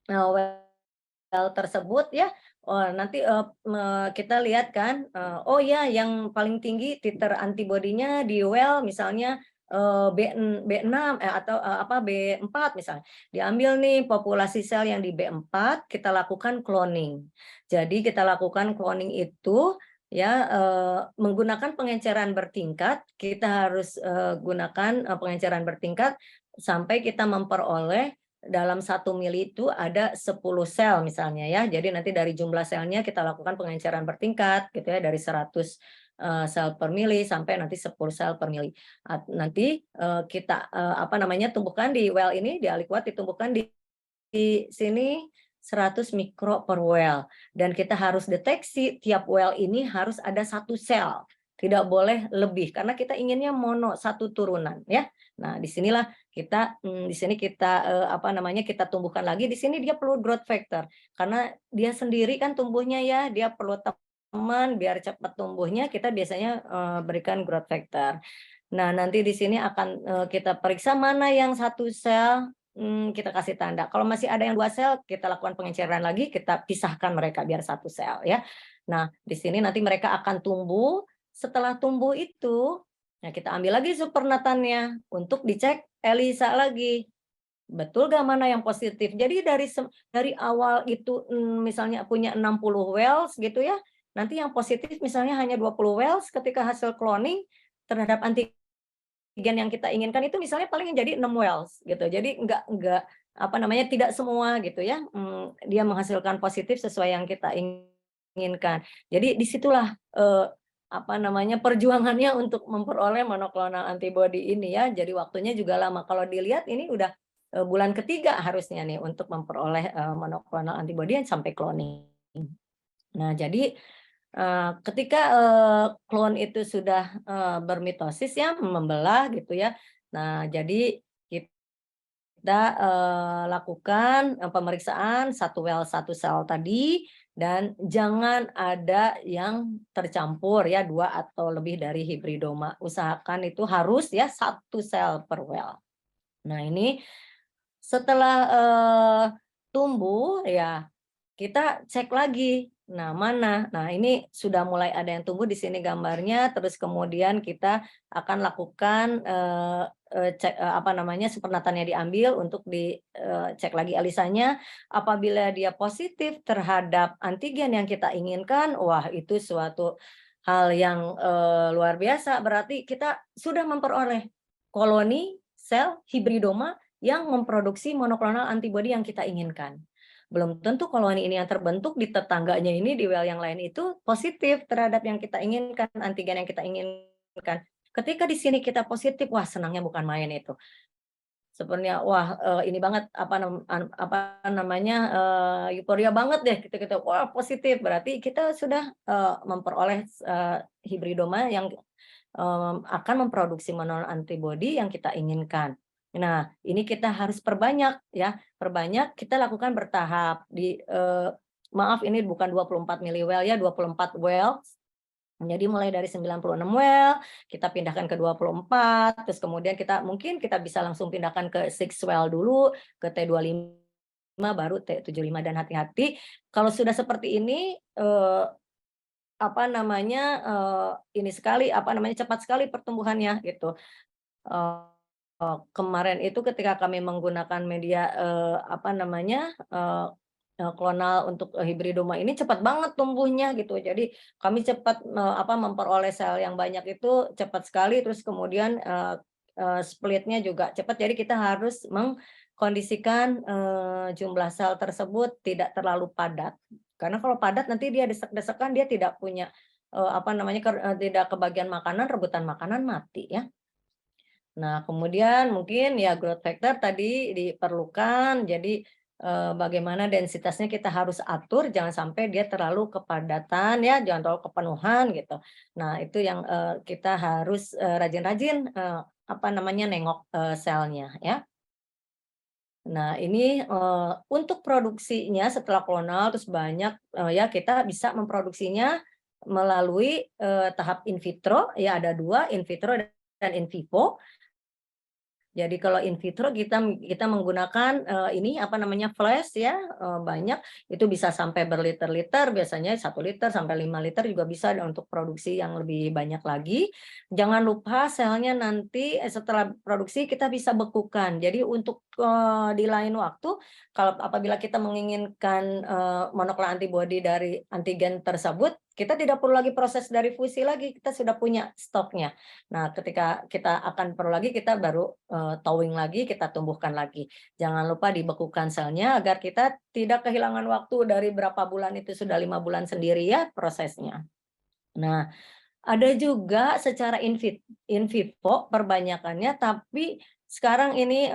well tersebut ya, nanti kita lihat kan, oh ya yang paling tinggi titer antibodinya di well misalnya B6 atau B4 misalnya. Diambil nih populasi sel yang di B4, kita lakukan cloning. Jadi kita lakukan cloning itu ya menggunakan pengenceran bertingkat. Kita harus gunakan pengenceran bertingkat sampai kita memperoleh dalam 1 mili itu ada 10 sel misalnya ya. Jadi nanti dari jumlah selnya kita lakukan pengenceran bertingkat gitu ya, dari 100 sel per mili sampai nanti 10 sel per mili. Nanti kita tumbuhkan di well ini, di aliquot ditumbuhkan di sini 100 mikro per well, dan kita harus deteksi tiap well ini harus ada 1 sel. tidak boleh lebih karena kita inginnya mono satu turunan ya. Nah, disinilah di sini kita apa namanya kita tumbuhkan lagi. Di sini dia perlu growth factor karena dia sendiri kan tumbuhnya ya, dia perlu teman biar cepat tumbuhnya. Kita biasanya berikan growth factor. Nah, nanti di sini akan kita periksa mana yang satu sel, kita kasih tanda. Kalau masih ada yang 2 sel, kita lakukan pengenceran lagi, kita pisahkan mereka biar satu sel ya. Nah, di sini nanti mereka akan tumbuh. Setelah tumbuh itu, nah kita ambil lagi supernatannya untuk dicek ELISA lagi. Betul nggak mana yang positif? Jadi dari awal itu misalnya punya 60 wells gitu ya, nanti yang positif misalnya hanya 20 wells ketika hasil cloning terhadap antigen yang kita inginkan itu misalnya paling jadi 6 wells gitu. Jadi enggak apa namanya tidak semua gitu ya, dia menghasilkan positif sesuai yang kita inginkan. Jadi disitulah apa namanya perjuangannya untuk memperoleh monoklonal antibody ini ya. Jadi waktunya juga lama. Kalau dilihat ini udah bulan ketiga harusnya nih untuk memperoleh monoklonal antibody sampai cloning. Nah, jadi ketika klon itu sudah bermitosis ya, membelah gitu ya. Nah, jadi kita lakukan pemeriksaan satu well satu sel tadi dan jangan ada yang tercampur ya 2 atau lebih dari hibridoma. Usahakan itu harus ya satu sel per well. Nah, ini setelah tumbuh ya kita cek lagi. Nah, mana? Nah, ini sudah mulai ada yang tumbuh di sini gambarnya, terus kemudian kita akan lakukan cek apa namanya supernatannya diambil untuk dicek lagi ELISA-nya. Apabila dia positif terhadap antigen yang kita inginkan, wah itu suatu hal yang luar biasa. Berarti kita sudah memperoleh koloni sel hibridoma yang memproduksi monoklonal antibody yang kita inginkan. Belum tentu koloni ini yang terbentuk di tetangganya ini di well yang lain itu positif terhadap yang kita inginkan, antigen yang kita inginkan. Ketika di sini kita positif, wah senangnya bukan main itu. Sebenarnya wah ini banget apa namanya euforia banget deh kita wah positif berarti kita sudah memperoleh hibridoma yang akan memproduksi monoclonal antibody yang kita inginkan. Nah, ini kita harus perbanyak ya, perbanyak kita lakukan bertahap maaf ini bukan 24 miliwell ya, 24 well. Jadi mulai dari 96 well, kita pindahkan ke 24, terus kemudian mungkin kita bisa langsung pindahkan ke 6 well dulu, ke T25 baru T75 dan hati-hati kalau sudah seperti ini apa namanya ini sekali apa namanya cepat sekali pertumbuhannya gitu. Kemarin itu ketika kami menggunakan media apa namanya klonal untuk hibridoma ini cepat banget tumbuhnya gitu. Jadi kami cepat apa memperoleh sel yang banyak itu cepat sekali terus kemudian splitnya juga cepat. Jadi kita harus mengkondisikan jumlah sel tersebut tidak terlalu padat. Karena kalau padat nanti dia desek-desekan dia tidak punya apa namanya tidak kebagian makanan, rebutan makanan mati ya. Nah, kemudian mungkin ya growth factor tadi diperlukan. Jadi bagaimana densitasnya kita harus atur jangan sampai dia terlalu kepadatan ya, jangan terlalu kepenuhan gitu. Nah, itu yang kita harus rajin-rajin apa namanya nengok selnya ya. Nah, ini untuk produksinya setelah klonal terus banyak ya kita bisa memproduksinya melalui tahap in vitro ya ada 2 in vitro dan in vivo. Jadi kalau in vitro kita menggunakan ini apa namanya flash ya banyak itu bisa sampai berliter-liter biasanya 1 liter sampai 5 liter juga bisa untuk produksi yang lebih banyak lagi. Jangan lupa selnya nanti setelah produksi kita bisa bekukan. Jadi untuk di lain waktu kalau apabila kita menginginkan monoklonal antibody dari antigen tersebut kita tidak perlu lagi proses dari fusi lagi kita sudah punya stoknya. Nah, ketika kita akan perlu lagi, kita baru towing lagi, kita tumbuhkan lagi. Jangan lupa dibekukan selnya agar kita tidak kehilangan waktu dari berapa bulan itu sudah 5 bulan sendiri ya prosesnya. Nah, ada juga secara in vivo perbanyakannya, tapi sekarang ini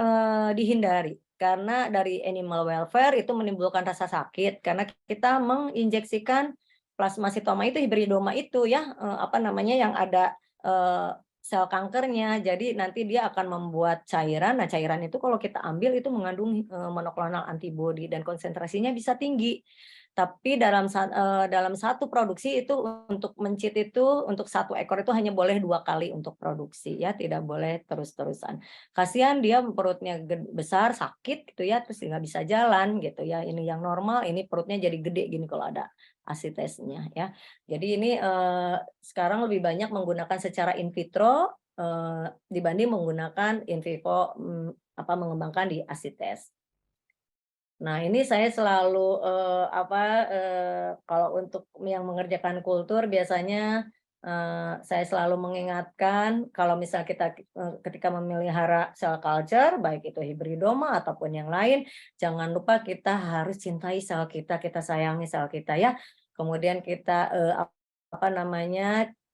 dihindari karena dari animal welfare itu menimbulkan rasa sakit karena kita menginjeksikan plasmasitoma itu hibridoma itu ya, apa namanya, yang ada sel kankernya. Jadi nanti dia akan membuat cairan. Nah, cairan itu kalau kita ambil itu mengandung monoklonal antibody dan konsentrasinya bisa tinggi. Tapi dalam satu produksi itu untuk mencit itu untuk satu ekor itu hanya boleh 2 kali untuk produksi ya, tidak boleh terus-terusan. Kasihan dia perutnya besar, sakit gitu ya, terus nggak bisa jalan gitu ya. Ini yang normal, ini perutnya jadi gede gini kalau ada asitesnya ya. Jadi ini sekarang lebih banyak menggunakan secara in vitro dibanding menggunakan in vivo mengembangkan di asites. Nah, ini saya selalu kalau untuk yang mengerjakan kultur biasanya saya selalu mengingatkan kalau misal kita ketika memelihara sel culture, baik itu hibridoma ataupun yang lain, jangan lupa kita harus cintai sel kita, kita sayangi sel kita ya. Kemudian kita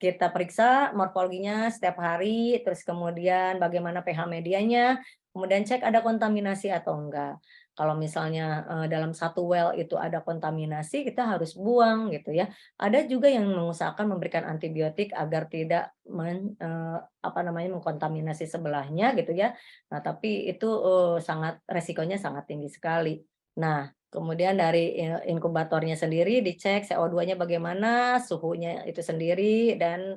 kita periksa morfologinya setiap hari, terus kemudian bagaimana pH medianya, kemudian cek ada kontaminasi atau enggak. Kalau misalnya dalam satu well itu ada kontaminasi, kita harus buang gitu ya. Ada juga yang mengusahakan memberikan antibiotik agar tidak mengkontaminasi sebelahnya gitu ya. Nah, tapi itu resikonya sangat tinggi sekali. Nah, kemudian dari inkubatornya sendiri dicek CO2-nya bagaimana, suhunya itu sendiri dan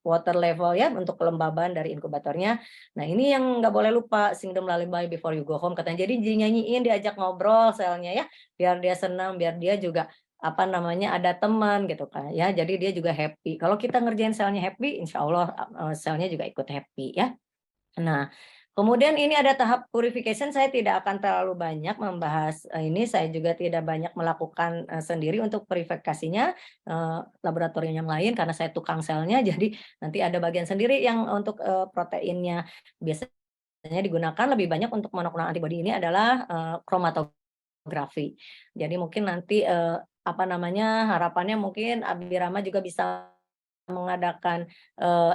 water level ya untuk kelembaban dari inkubatornya. Nah, ini yang nggak boleh lupa, singdom lullaby before you go home katanya. Jadi dinyanyiin, diajak ngobrol selnya ya, biar dia senang, biar dia juga ada teman gitu kan ya. Jadi dia juga happy. Kalau kita ngerjain selnya happy, insya Allah selnya juga ikut happy ya. Nah, kemudian ini ada tahap purification, saya tidak akan terlalu banyak membahas ini, saya juga tidak banyak melakukan sendiri untuk purifikasinya, laboratorium yang lain karena saya tukang selnya, jadi nanti ada bagian sendiri yang untuk proteinnya. Biasanya digunakan lebih banyak untuk monoklonal antibody ini adalah kromatografi. Jadi mungkin nanti harapannya mungkin Abirama juga bisa mengadakan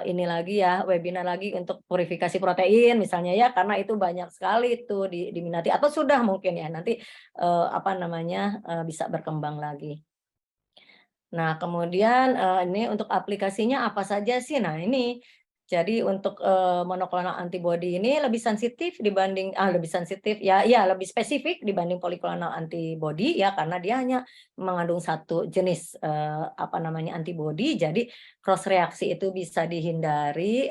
ini lagi ya, webinar lagi untuk purifikasi protein misalnya ya, karena itu banyak sekali itu diminati atau sudah mungkin ya, nanti bisa berkembang lagi. Nah, kemudian ini untuk aplikasinya apa saja sih? Nah, ini jadi untuk monoklonal antibody ini lebih sensitif lebih spesifik dibanding poliklonal antibody ya, karena dia hanya mengandung satu jenis antibody, jadi cross reaksi itu bisa dihindari,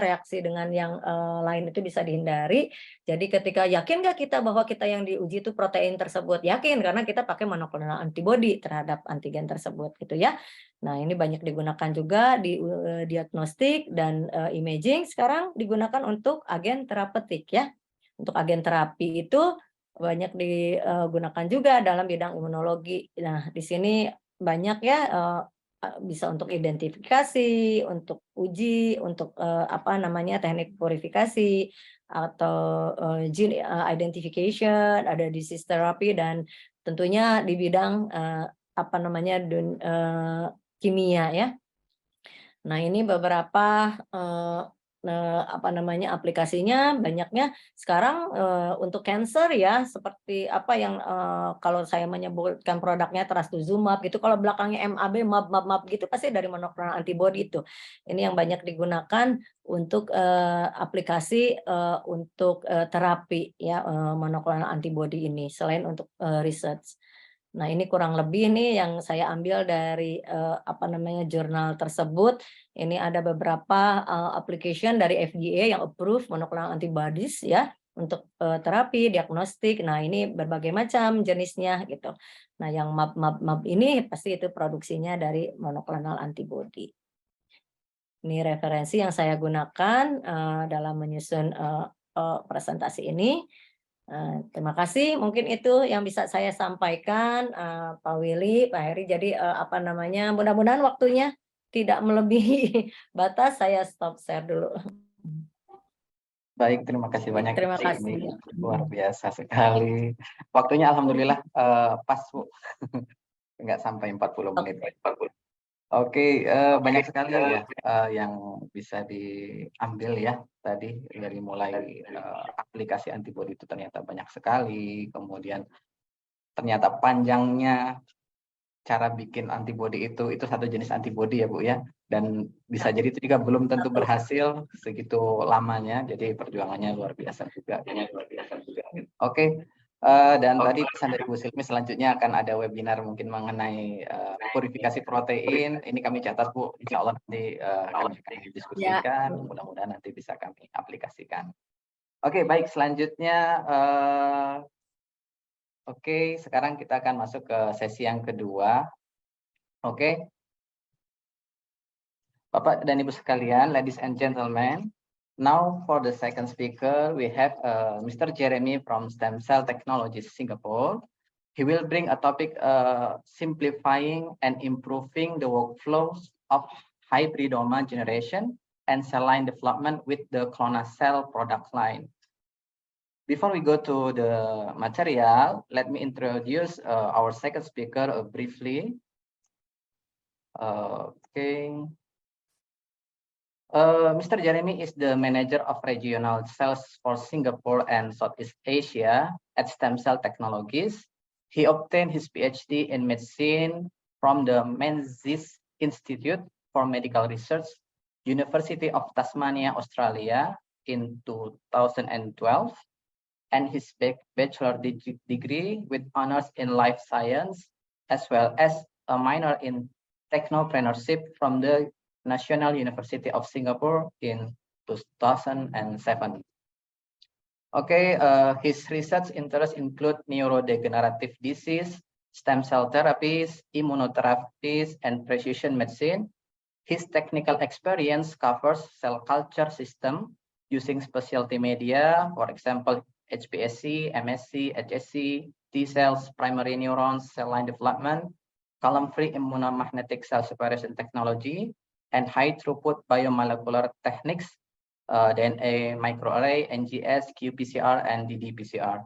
reaksi dengan yang lain itu bisa dihindari. Jadi ketika yakin nggak kita bahwa kita yang diuji itu protein tersebut? Yakin, karena kita pakai monoklonal antibody terhadap antigen tersebut gitu ya. Nah, ini banyak digunakan juga di diagnostik dan imaging, sekarang digunakan untuk agen terapeutik ya. Untuk agen terapi itu banyak digunakan juga dalam bidang imunologi. Nah, di sini banyak ya bisa untuk identifikasi, untuk uji, untuk teknik purifikasi atau gene identification, ada disease therapy dan tentunya di bidang kimia ya. Nah, ini beberapa aplikasinya banyaknya sekarang untuk cancer ya, seperti yang kalau saya menyebutkan produknya trastuzumab gitu, kalau belakangnya mab gitu pasti dari monoklonal antibody itu. Ini yang banyak digunakan untuk aplikasi untuk terapi ya monoklonal antibody ini selain untuk research. Nah, ini kurang lebih nih yang saya ambil dari jurnal tersebut. Ini ada beberapa application dari FDA yang approve monoclonal antibodies ya untuk terapi, diagnostik. Nah, ini berbagai macam jenisnya gitu. Nah, yang mab ini pasti itu produksinya dari monoclonal antibody. Ini referensi yang saya gunakan dalam menyusun presentasi ini. Terima kasih, mungkin itu yang bisa saya sampaikan, Pak Willy, Pak Heri. Jadi mudah-mudahan waktunya tidak melebihi batas, saya stop share dulu. Baik, terima kasih banyak. Terima Ini kasih. luar biasa sekali. Waktunya alhamdulillah pas, Bu. Nggak sampai 40 menit. Oke, banyak sekali ya yang bisa diambil ya tadi, dari mulai aplikasi antibody itu ternyata banyak sekali, kemudian ternyata panjangnya cara bikin antibodi itu satu jenis antibodi ya Bu ya, dan bisa jadi itu juga belum tentu berhasil segitu lamanya, jadi perjuangannya luar biasa juga. Oke, dan tadi pesan dari Bu Silmi selanjutnya akan ada webinar mungkin mengenai purifikasi protein. Ini kami catat Bu, insya Allah nanti kami akan diskusikan, mudah-mudahan nanti bisa kami aplikasikan. Oke, baik, selanjutnya oke, sekarang kita akan masuk ke sesi yang kedua. Oke. Bapak dan Ibu sekalian, ladies and gentlemen, now for the second speaker, we have Mr. Jeremy from Stem Cell Technologies Singapore. He will bring a topic simplifying and improving the workflows of hybridoma generation and cell line development with the ClonaCell product line. Before we go to the material, let me introduce our second speaker briefly. Okay. Mr. Jeremy is the manager of regional sales for Singapore and Southeast Asia at Stem Cell Technologies. He obtained his PhD in medicine from the Menzies Institute for Medical Research, University of Tasmania, Australia in 2012. And his bachelor degree with honors in life science, as well as a minor in technopreneurship from the National University of Singapore in 2007. Okay, his research interests include neurodegenerative disease, stem cell therapies, immunotherapies, and precision medicine. His technical experience covers cell culture system using specialty media, for example, HPSC, MSC, HSC, T cells, primary neurons, cell line development, column-free immunomagnetic cell separation technology, and high throughput biomolecular techniques, DNA microarray, NGS, qPCR, and ddPCR.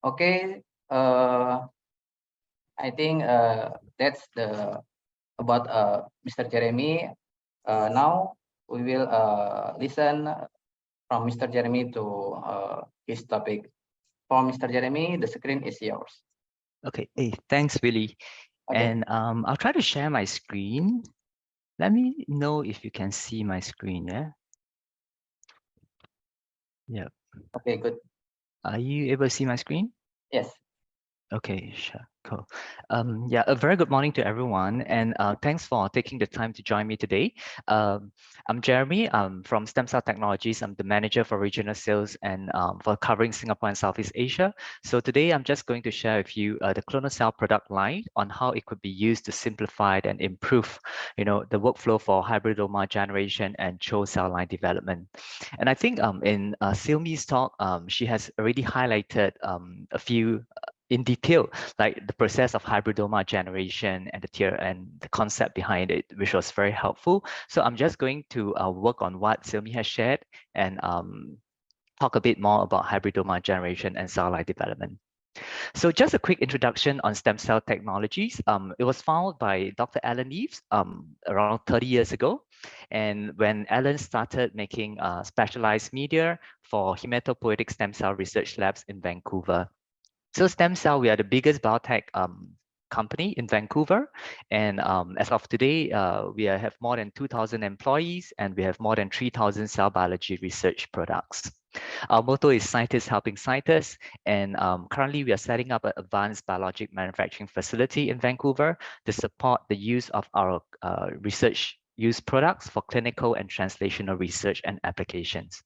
Okay, I think that's about Mr. Jeremy. Now we will listen from Mr. Jeremy to his topic. For Mr. Jeremy, the screen is yours. Okay, hey, thanks, Willie. Okay. And I'll try to share my screen. Let me know if you can see my screen, yeah? Yeah. Okay, good. Are you able to see my screen? Yes. Okay, sure, cool. Yeah, a very good morning to everyone, and thanks for taking the time to join me today. I'm Jeremy. I'm from Stem Cell Technologies. I'm the manager for regional sales and for covering Singapore and Southeast Asia. So today I'm just going to share with you the ClonaCell product line on how it could be used to simplify and improve, the workflow for hybridoma generation and CHO cell line development. And I think in Silmi's talk, she has already highlighted a few in detail, like the process of hybridoma generation and the concept behind it, which was very helpful. So I'm just going to work on what Silmi has shared and talk a bit more about hybridoma generation and cell line development. So just a quick introduction on Stem Cell Technologies. It was founded by Dr. Alan Eves around 30 years ago. And when Alan started making specialized media for hematopoietic stem cell research labs in Vancouver. So Stem Cell, we are the biggest biotech company in Vancouver. And as of today, we have more than 2,000 employees and we have more than 3,000 cell biology research products. Our motto is scientists helping scientists. And currently we are setting up an advanced biologic manufacturing facility in Vancouver to support the use of our research use products for clinical and translational research and applications.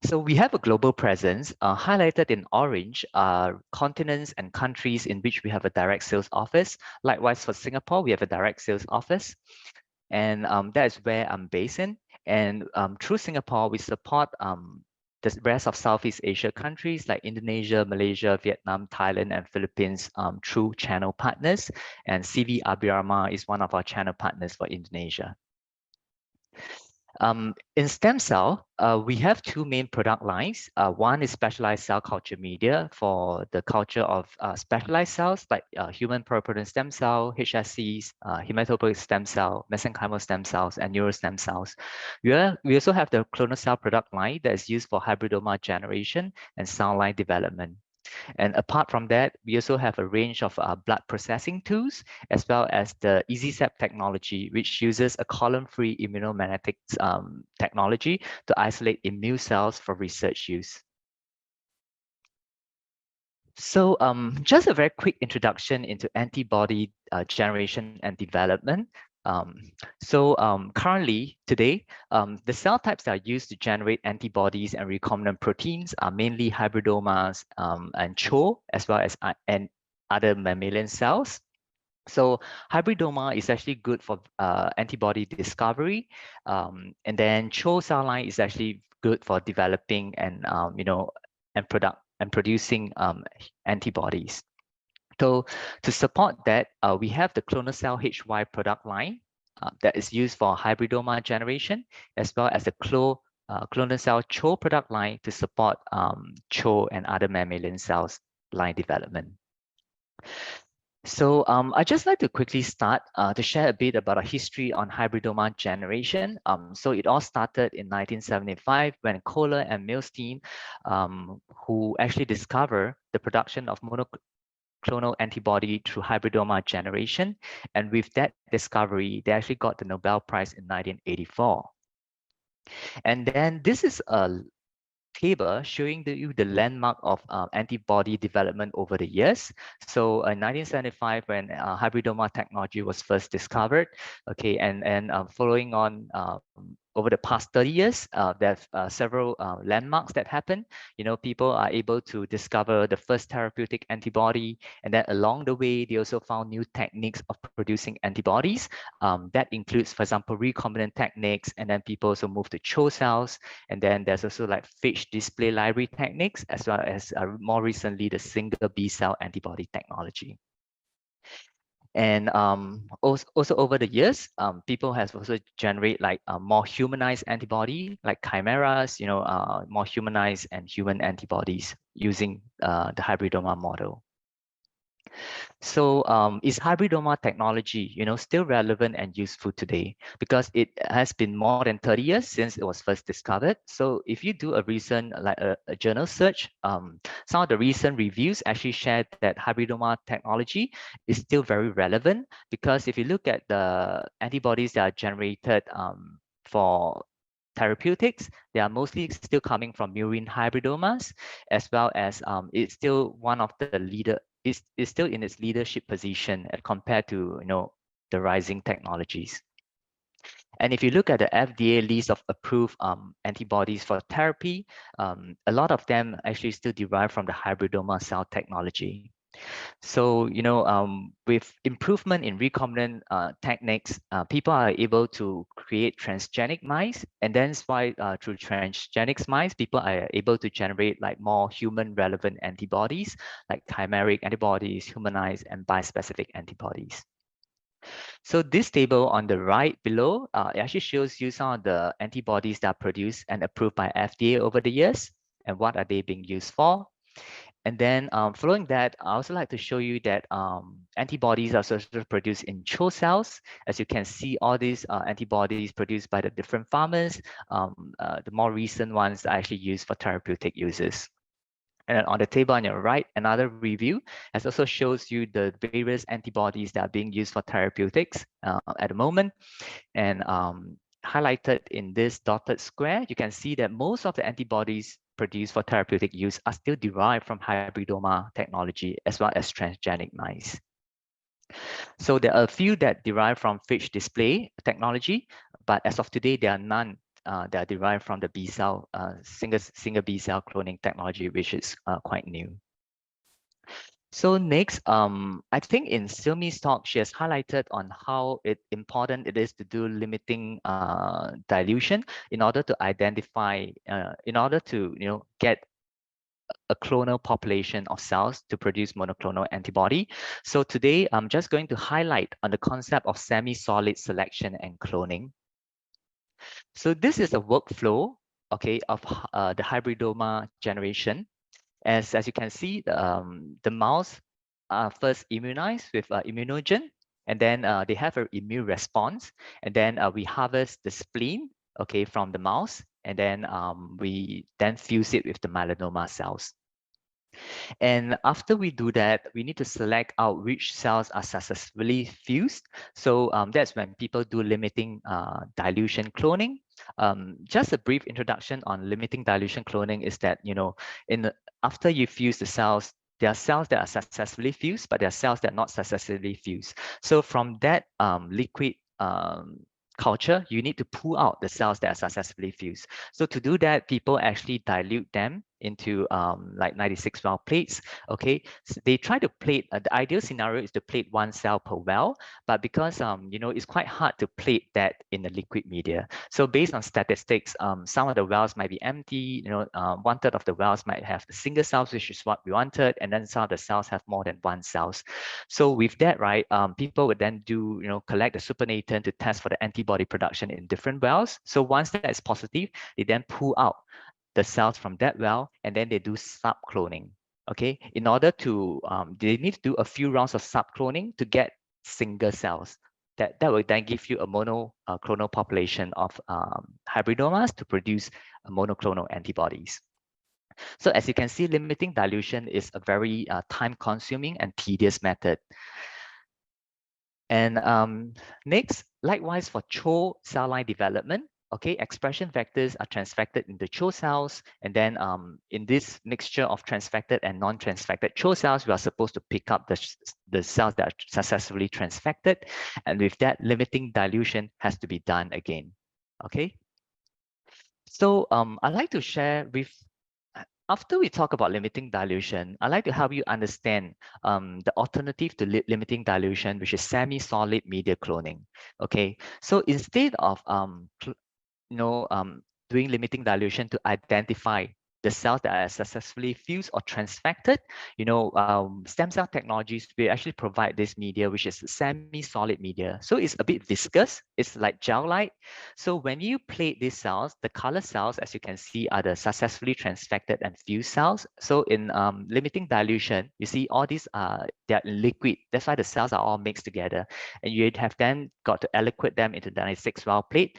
So we have a global presence. Highlighted in orange are continents and countries in which we have a direct sales office. Likewise, for Singapore, we have a direct sales office. And that is where I'm based in. And through Singapore, we support the rest of Southeast Asia countries like Indonesia, Malaysia, Vietnam, Thailand, and Philippines through channel partners. And CV Abhirama is one of our channel partners for Indonesia. In Stem Cell, we have two main product lines. One is specialized cell culture media for the culture of specialized cells like human pluripotent stem cell, HSCs, hematopoietic stem cell, mesenchymal stem cells, and neural stem cells. We also have the ClonaCell product line that is used for hybridoma generation and cell line development. And apart from that, we also have a range of blood processing tools, as well as the EasySep technology, which uses a column-free immunomagnetic technology to isolate immune cells for research use. So just a very quick introduction into antibody generation and development. Currently, today, the cell types that are used to generate antibodies and recombinant proteins are mainly hybridomas and CHO, as well as and other mammalian cells. So hybridoma is actually good for antibody discovery, and then CHO cell line is actually good for developing and and producing antibodies. So to support that, we have the clonal cell HY product line that is used for hybridoma generation, as well as the clonal cell CHO product line to support CHO and other mammalian cells line development. So I'd just like to quickly start to share a bit about a history on hybridoma generation. So it all started in 1975 when Kohler and Milstein, who actually discovered the production of monoclonal antibody through hybridoma generation. And with that discovery, they actually got the Nobel Prize in 1984. And then this is a table showing you the landmark of antibody development over the years. So in 1975, when hybridoma technology was first discovered, okay, and following on over the past 30 years, there's several landmarks that happen. You know, people are able to discover the first therapeutic antibody, and then along the way, they also found new techniques of producing antibodies. That includes, for example, recombinant techniques, and then people also move to CHO cells, and then there's also like phage display library techniques, as well as more recently, the single B cell antibody technology. And also over the years, people have also generate like more humanized antibody, like chimeras, you know, more humanized and human antibodies using the hybridoma model. So is hybridoma technology, you know, still relevant and useful today? Because it has been more than 30 years since it was first discovered. So if you do a recent, like a journal search, some of the recent reviews actually shared that hybridoma technology is still very relevant, because if you look at the antibodies that are generated for therapeutics, they are mostly still coming from murine hybridomas, as well as it's still one of the leader, is still in its leadership position compared to, you know, the rising technologies. And if you look at the FDA list of approved antibodies for therapy, a lot of them actually still derive from the hybridoma cell technology. So, you know, with improvement in recombinant techniques, people are able to create transgenic mice. And that's why through transgenic mice, people are able to generate like more human relevant antibodies, like chimeric antibodies, humanized and bispecific antibodies. So this table on the right below actually shows you some of the antibodies that are produced and approved by FDA over the years, and what are they being used for. And then following that, I also like to show you that antibodies are also produced in CHO cells. As you can see, all these antibodies produced by the different farmers, the more recent ones are actually used for therapeutic uses. And then on the table on your right, another review has also shows you the various antibodies that are being used for therapeutics at the moment. And highlighted in this dotted square, you can see that most of the antibodies produced for therapeutic use are still derived from hybridoma technology, as well as transgenic mice. So there are a few that derive from phage display technology, but as of today, there are none that are derived from the B cell, single B cell cloning technology, which is quite new. So next, I think in Silmi's talk, she has highlighted on how important it is to do limiting dilution in order to identify, in order to, you know, get a clonal population of cells to produce monoclonal antibody. So today, I'm just going to highlight on the concept of semi-solid selection and cloning. So this is a workflow, okay, of the hybridoma generation. As you can see, the mouse are first immunized with immunogen, and then they have an immune response, and then we harvest the spleen, okay, from the mouse, and then we then fuse it with the melanoma cells. And after we do that, we need to select out which cells are successfully fused. So that's when people do limiting dilution cloning. Just a brief introduction on limiting dilution cloning is that, after you fuse the cells, there are cells that are successfully fused, but there are cells that are not successfully fused. So from that liquid culture, you need to pull out the cells that are successfully fused. So to do that, people actually dilute them into like 96 well plates. Okay, so they try to plate. The ideal scenario is to plate 1 cell per well, but because it's quite hard to plate that in the liquid media. So based on statistics, some of the wells might be empty. 1/3 of the wells might have the single cells, which is what we wanted, and then some of the cells have more than 1 cells. So with that, right, people would then do collect the supernatant to test for the antibody production in different wells. So once that is positive, they then pull out the cells from that well, and then they do subcloning. Okay, in order to, they need to do a few rounds of subcloning to get single cells. That will then give you a monoclonal population of hybridomas to produce monoclonal antibodies. So as you can see, limiting dilution is a very time-consuming and tedious method. And next, likewise for CHO cell line development, okay, expression vectors are transfected into CHO cells. And then in this mixture of transfected and non-transfected CHO cells, we are supposed to pick up the cells that are successfully transfected. And with that, limiting dilution has to be done again, okay? So I'd like to share after we talk about limiting dilution, I'd like to help you understand the alternative to limiting dilution, which is semi-solid media cloning. Okay, so instead of doing limiting dilution to identify the cells that are successfully fused or transfected, stem cell technologies, we actually provide this media, which is semi-solid media. So it's a bit viscous, it's like gel-like. So when you plate these cells, the color cells, as you can see, are the successfully transfected and fused cells. So in limiting dilution, you see all these they're liquid. That's why the cells are all mixed together. And you have then got to aliquot them into the 96 well plate.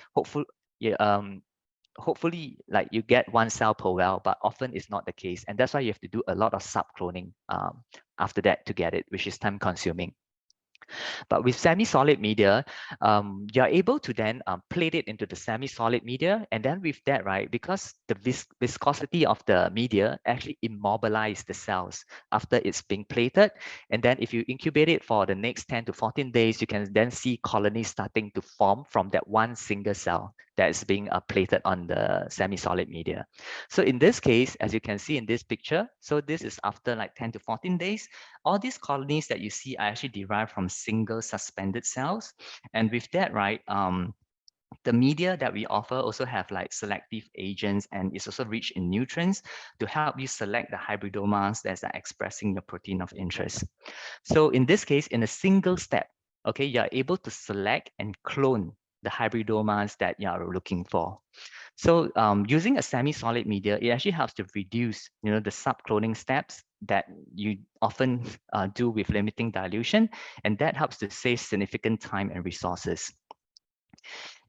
Hopefully like you get 1 cell per well, but often it's not the case. And that's why you have to do a lot of subcloning after that to get it, which is time consuming. But with semi-solid media, you're able to then plate it into the semi-solid media. And then with that, right, because the viscosity of the media actually immobilize the cells after it's being plated. And then if you incubate it for the next 10 to 14 days, you can then see colonies starting to form from that 1 single cell that is being plated on the semi-solid media. So in this case, as you can see in this picture, so this is after like 10 to 14 days, all these colonies that you see are actually derived from single suspended cells. And with that, right, the media that we offer also have like selective agents, and it's also rich in nutrients to help you select the hybridomas that are expressing your protein of interest. So in this case, in a single step, okay, you're able to select and clone the hybridomas that you are looking for. So using a semi-solid media, it actually helps to reduce, the subcloning steps that you often do with limiting dilution, and that helps to save significant time and resources.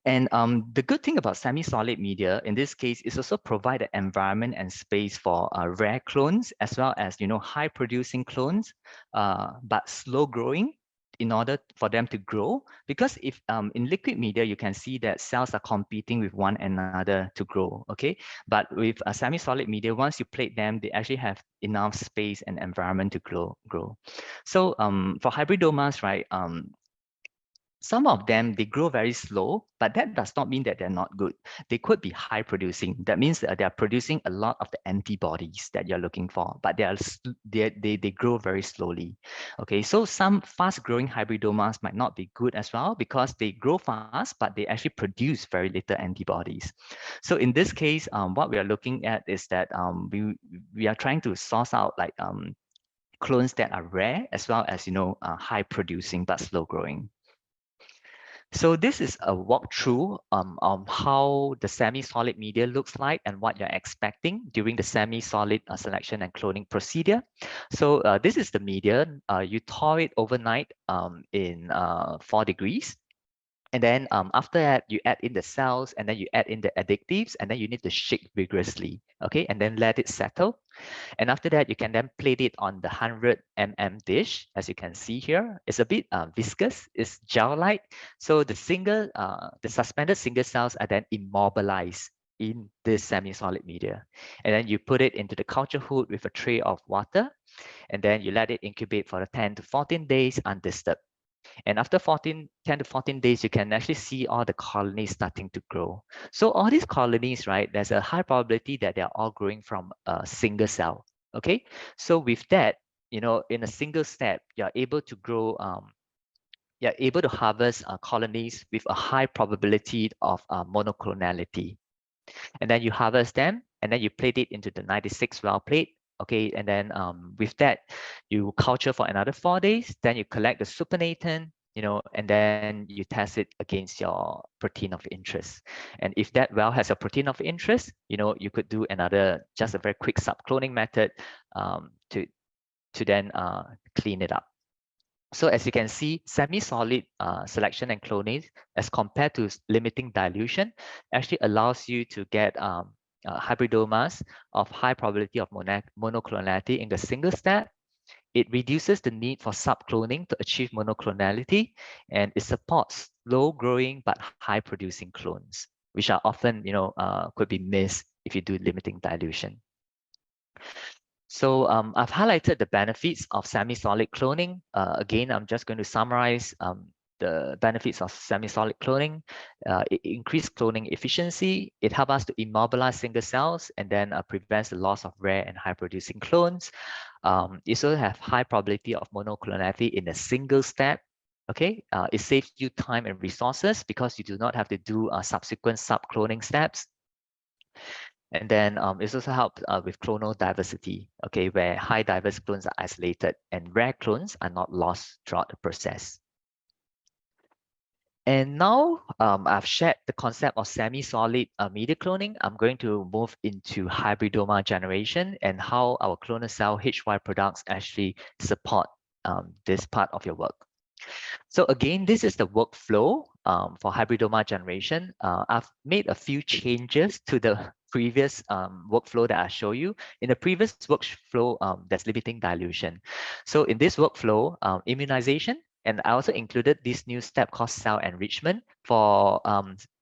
And the good thing about semi-solid media in this case is also provide an environment and space for rare clones, as well as high producing clones, but slow growing, in order for them to grow. Because if in liquid media, you can see that cells are competing with one another to grow, okay? But with a semi-solid media, once you plate them, they actually have enough space and environment to grow. So for hybridomas, right, some of them, they grow very slow, but that does not mean that they're not good. They could be high producing. That means that they're producing a lot of the antibodies that you're looking for, but they grow very slowly. Okay, so some fast growing hybridomas might not be good as well because they grow fast, but they actually produce very little antibodies. So in this case, what we are looking at is that we are trying to source out like clones that are rare, as well as high producing but slow growing. So this is a walkthrough of how the semi-solid media looks like and what you're expecting during the semi-solid selection and cloning procedure. So this is the media. You thaw it overnight in 4 degrees. And then after that, you add in the cells, and then you add in the additives, and then you need to shake vigorously, okay? And then let it settle. And after that, you can then plate it on the 100 mm dish, as you can see here. It's a bit viscous, it's gel-like. So the suspended single cells are then immobilized in this semi-solid media. And then you put it into the culture hood with a tray of water, and then you let it incubate for 10 to 14 days undisturbed. And after 10 to 14 days, you can actually see all the colonies starting to grow. So all these colonies, right, there's a high probability that they're all growing from a single cell, okay? So with that, you know, in a single step, you're able to grow, you're able to harvest colonies with a high probability of monoclonality. And then you harvest them, and then you plate it into the 96 well plate. Okay, and then with that, you culture for another 4 days. Then you collect the supernatant, you know, and then you test it against your protein of interest. And if that well has a protein of interest, you know, you could do just a very quick subcloning method to then clean it up. So as you can see, semi-solid selection and cloning, as compared to limiting dilution, actually allows you to get hybridomas of high probability of monoclonality in the single step. It reduces the need for subcloning to achieve monoclonality, and it supports low-growing but high-producing clones, which are often, you know, could be missed if you do limiting dilution. So I've highlighted the benefits of semi-solid cloning. Again, I'm just going to summarize the benefits of semi-solid cloning. It increased cloning efficiency. It helps us to immobilize single cells, and then prevents the loss of rare and high-producing clones. It also have high probability of monoclonality in a single step. Okay, it saves you time and resources because you do not have to do subsequent sub-cloning steps. And then it also helps with clonal diversity, okay, where high diverse clones are isolated and rare clones are not lost throughout the process. And now I've shared the concept of semi-solid media cloning. I'm going to move into hybridoma generation and how our clonal cell HY products actually support this part of your work. So again, this is the workflow for hybridoma generation. I've made a few changes to the previous workflow that I show you. In the previous workflow, there's limiting dilution. So in this workflow, immunization, and I also included this new step called cell enrichment. For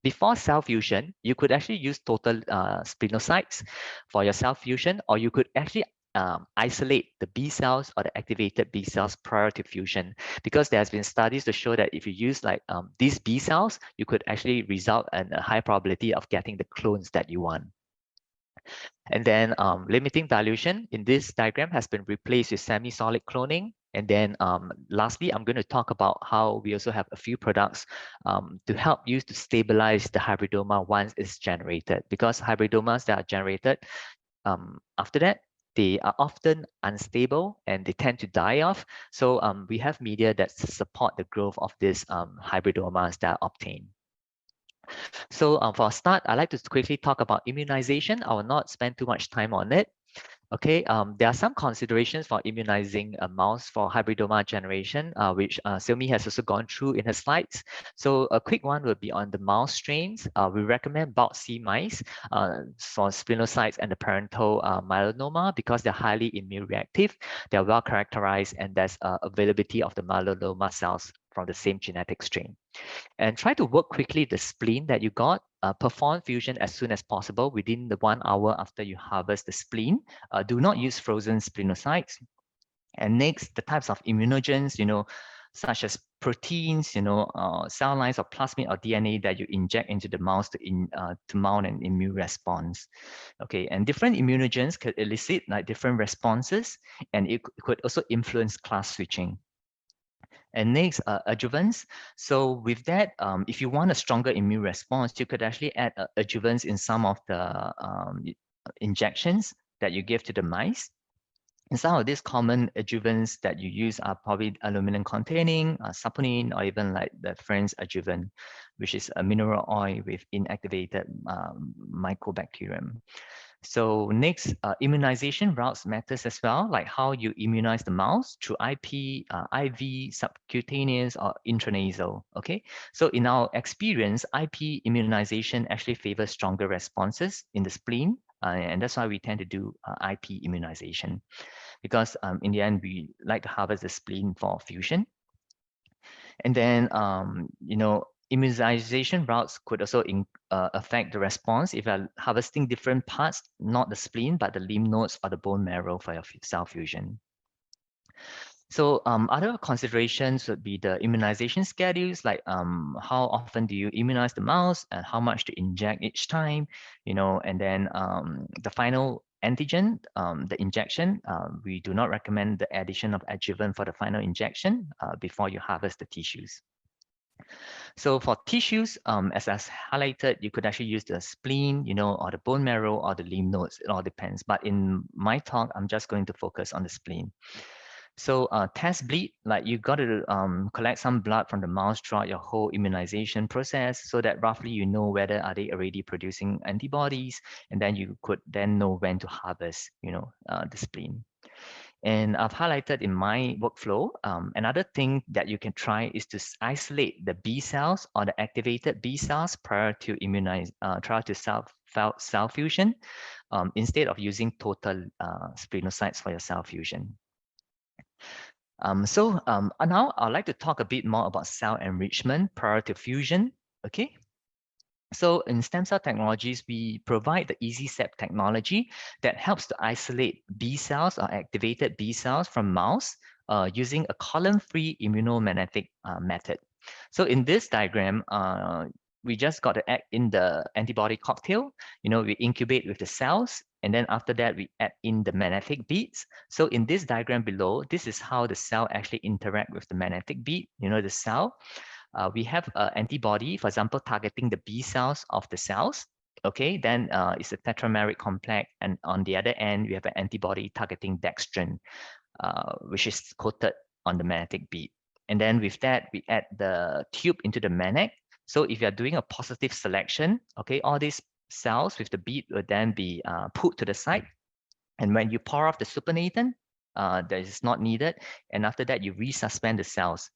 before cell fusion, you could actually use total splenocytes for your cell fusion, or you could actually isolate the B cells or the activated B cells prior to fusion, because there has been studies to show that if you use like these B cells, you could actually result in a high probability of getting the clones that you want. And then limiting dilution in this diagram has been replaced with semi-solid cloning. And then lastly, I'm going to talk about how we also have a few products to help you to stabilize the hybridoma once it's generated, because hybridomas that are generated after that, they are often unstable and they tend to die off. So we have media that support the growth of these hybridomas that are obtained. So for a start, I'd like to quickly talk about immunization. I will not spend too much time on it. Okay, there are some considerations for immunizing a mouse for hybridoma generation, which Silmi has also gone through in her slides. So a quick one would be on the mouse strains. We recommend bulk C mice for splenocytes and the parental melanoma because they're highly immune reactive, they're well characterized, and there's availability of the melanoma cells from the same genetic strain. And try to work quickly the spleen that you got. Perform fusion as soon as possible within the 1 hour after you harvest the spleen. Do not use frozen splenocytes. And next, the types of immunogens, you know, such as proteins, you know, cell lines or plasmid or DNA that you inject into the mouse to mount an immune response. Okay, and different immunogens could elicit like different responses, and it could also influence class switching. And next, adjuvants. So with that, if you want a stronger immune response, you could actually add adjuvants in some of the injections that you give to the mice. And some of these common adjuvants that you use are probably aluminum containing, saponin, or even like the Friends adjuvant, which is a mineral oil with inactivated mycobacterium. So next, immunization routes matters as well, like how you immunize the mouse through IP, IV, subcutaneous, or intranasal. Okay, so in our experience, IP immunization actually favors stronger responses in the spleen, and that's why we tend to do IP immunization, because in the end we like to harvest the spleen for fusion. And then, immunization routes could also affect the response if you're harvesting different parts, not the spleen, but the lymph nodes or the bone marrow for your cell fusion. So other considerations would be the immunization schedules, like how often do you immunize the mouse and how much to inject each time, and then the final antigen, the injection, we do not recommend the addition of adjuvant for the final injection before you harvest the tissues. So for tissues, as I highlighted, you could actually use the spleen, or the bone marrow or the lymph nodes. It all depends. But in my talk, I'm just going to focus on the spleen. So test bleed, like you got to collect some blood from the mouse throughout your whole immunization process, so that roughly you know whether are they already producing antibodies, and then you could then know when to harvest, the spleen. And I've highlighted in my workflow, another thing that you can try is to isolate the B cells or the activated B cells prior to cell fusion, instead of using total splenocytes for your cell fusion. Now I'd like to talk a bit more about cell enrichment prior to fusion. Okay. So in stem cell technologies, we provide the EasySep technology that helps to isolate B cells or activated B cells from mouse using a column-free immunomagnetic method. So in this diagram, we just got to add in the antibody cocktail. We incubate with the cells, and then after that, we add in the magnetic beads. So in this diagram below, this is how the cell actually interact with the magnetic bead, the cell. We have an antibody, for example, targeting the B cells of the cells. Okay, then it's a tetrameric complex, and on the other end, we have an antibody targeting dextrin, which is coated on the magnetic bead. And then with that, we add the tube into the magnet. So if you're doing a positive selection, okay, all these cells with the bead will then be put to the side. And when you pour off the supernatant, that is not needed. And after that, you resuspend the cells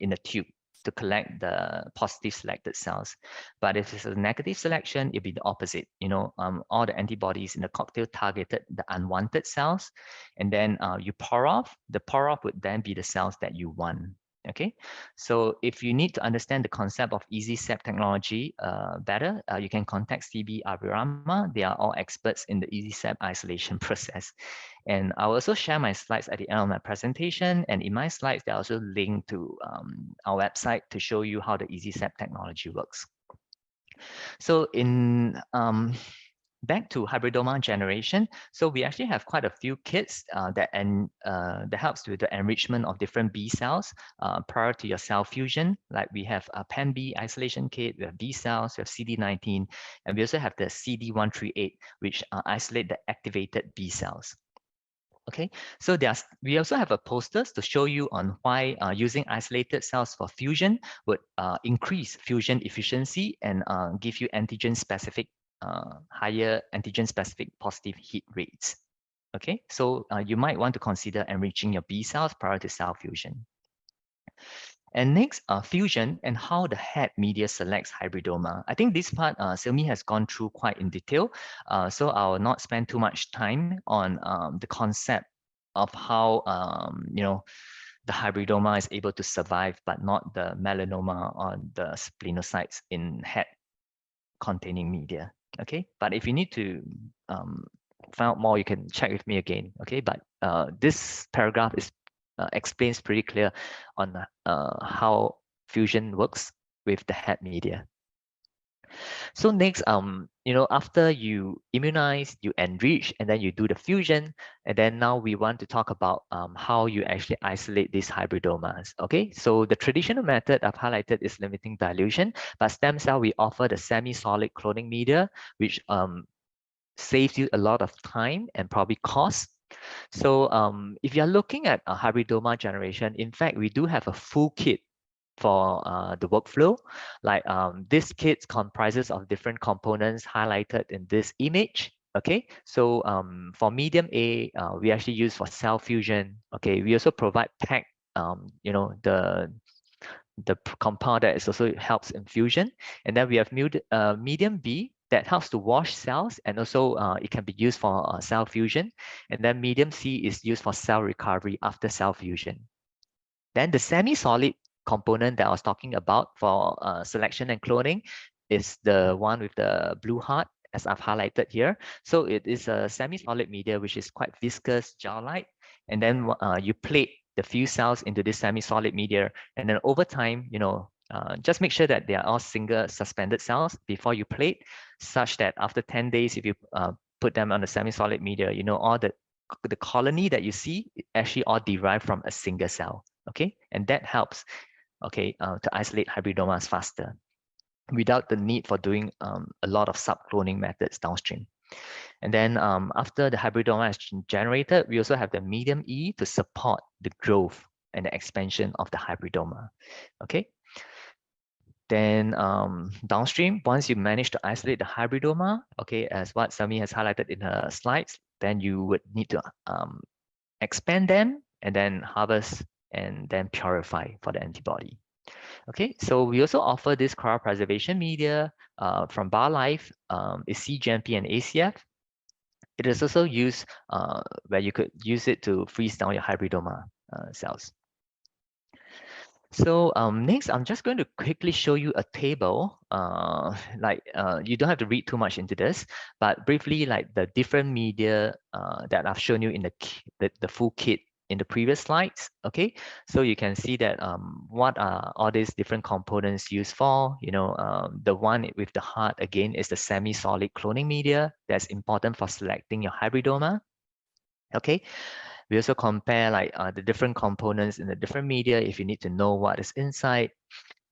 in the tube to collect the positive selected cells. But if it's a negative selection, it'd be the opposite. All the antibodies in the cocktail targeted the unwanted cells, and then you pour off. The pour off would then be the cells that you want. Okay, so if you need to understand the concept of EasySep technology better, you can contact CB Abhirama. They are all experts in the EasySep isolation process. And I will also share my slides at the end of my presentation. And in my slides, they are also linked to our website to show you how the EasySep technology works. So back to hybridoma generation. So we actually have quite a few kits that helps with the enrichment of different B cells prior to your cell fusion. Like we have a PanB isolation kit, we have B cells, we have CD19, and we also have the CD138, which isolate the activated B cells. Okay, so we also have a posters to show you on why using isolated cells for fusion would increase fusion efficiency and give you antigen-specific higher antigen-specific positive hit rates. Okay, so you might want to consider enriching your B cells prior to cell fusion. And next, fusion and how the head media selects hybridoma. I think this part Silmi has gone through quite in detail, so I will not spend too much time on the concept of how the hybridoma is able to survive, but not the melanoma or the splenocytes in head containing media. Okay, but if you need to find out more, you can check with me again. Okay, but this paragraph explains pretty clear on how fusion works with the head media. So next, after you immunize, you enrich, and then you do the fusion, and then now we want to talk about how you actually isolate these hybridomas. Okay, so the traditional method I've highlighted is limiting dilution, but stem cell, we offer the semi-solid cloning media, which saves you a lot of time and probably cost. So if you're looking at a hybridoma generation, in fact, we do have a full kit for the workflow. Like this kit comprises of different components highlighted in this image. Okay, so for medium A, we actually use for cell fusion. Okay, we also provide PEG, you know, the compound that is also helps in fusion. And then we have medium B that helps to wash cells, and also it can be used for cell fusion. And then medium C is used for cell recovery after cell fusion. Then the semi-solid component that I was talking about for selection and cloning is the one with the blue heart, as I've highlighted here. So it is a semi-solid media which is quite viscous, gel-like, and then you plate the few cells into this semi-solid media, and then over time, you know, just make sure that they are all single suspended cells before you plate, such that after 10 days, if you put them on the semi-solid media, you know, all the colony that you see actually all derived from a single cell. Okay, and that helps, okay, to isolate hybridomas faster without the need for doing a lot of subcloning methods downstream. And then after the hybridoma is generated, we also have the medium E to support the growth and the expansion of the hybridoma. Okay. Then downstream, once you manage to isolate the hybridoma, okay, as what Sami has highlighted in her slides, then you would need to expand them and then harvest and then purify for the antibody. Okay, so we also offer this cryopreservation media from BioLife, is cGMP and ACF. It is also used where you could use it to freeze down your hybridoma cells. So next, I'm just going to quickly show you a table. You don't have to read too much into this, but briefly, like the different media that I've shown you in the full kit in the previous slides. Okay, so you can see that what are all these different components used for. You know, the one with the heart again is the semi-solid cloning media that's important for selecting your hybridoma. Okay. We also compare like the different components in the different media if you need to know what is inside.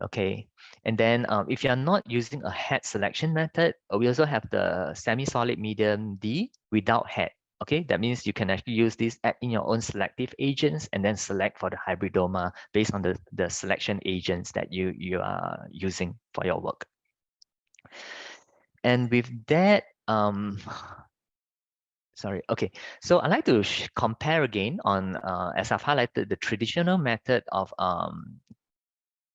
Okay, and then if you're not using a head selection method, we also have the semi-solid medium D without head. Okay, that means you can actually use this, add in your own selective agents, and then select for the hybridoma based on the selection agents that you are using for your work. And with that, sorry. Okay. So I'd like to compare again on, as I've highlighted, the traditional method of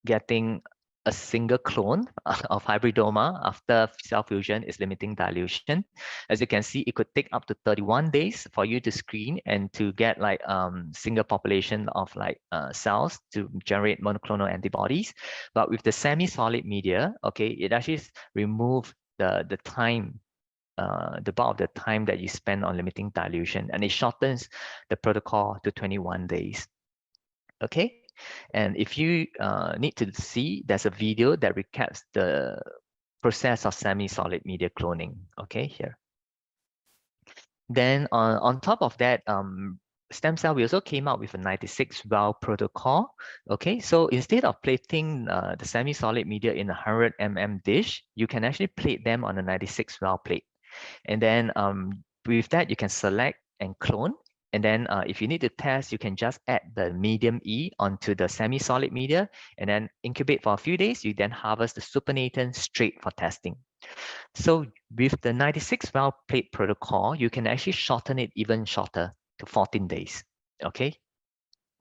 getting a single clone of hybridoma after cell fusion is limiting dilution. As you can see, it could take up to 31 days for you to screen and to get like single population of like cells to generate monoclonal antibodies. But with the semi-solid media, okay, it actually removes the time, the bulk of the time that you spend on limiting dilution, and it shortens the protocol to 21 days. Okay, and if you need to see, there's a video that recaps the process of semi-solid media cloning. Okay, here. Then on top of that, Stem Cell, we also came out with a 96-well protocol. Okay, so instead of plating the semi-solid media in a 100 mm dish, you can actually plate them on a 96-well plate. And then with that, you can select and clone. And then if you need to test, you can just add the medium E onto the semi-solid media and then incubate for a few days. You then harvest the supernatant straight for testing. So with the 96-well plate protocol, you can actually shorten it even shorter to 14 days. Okay.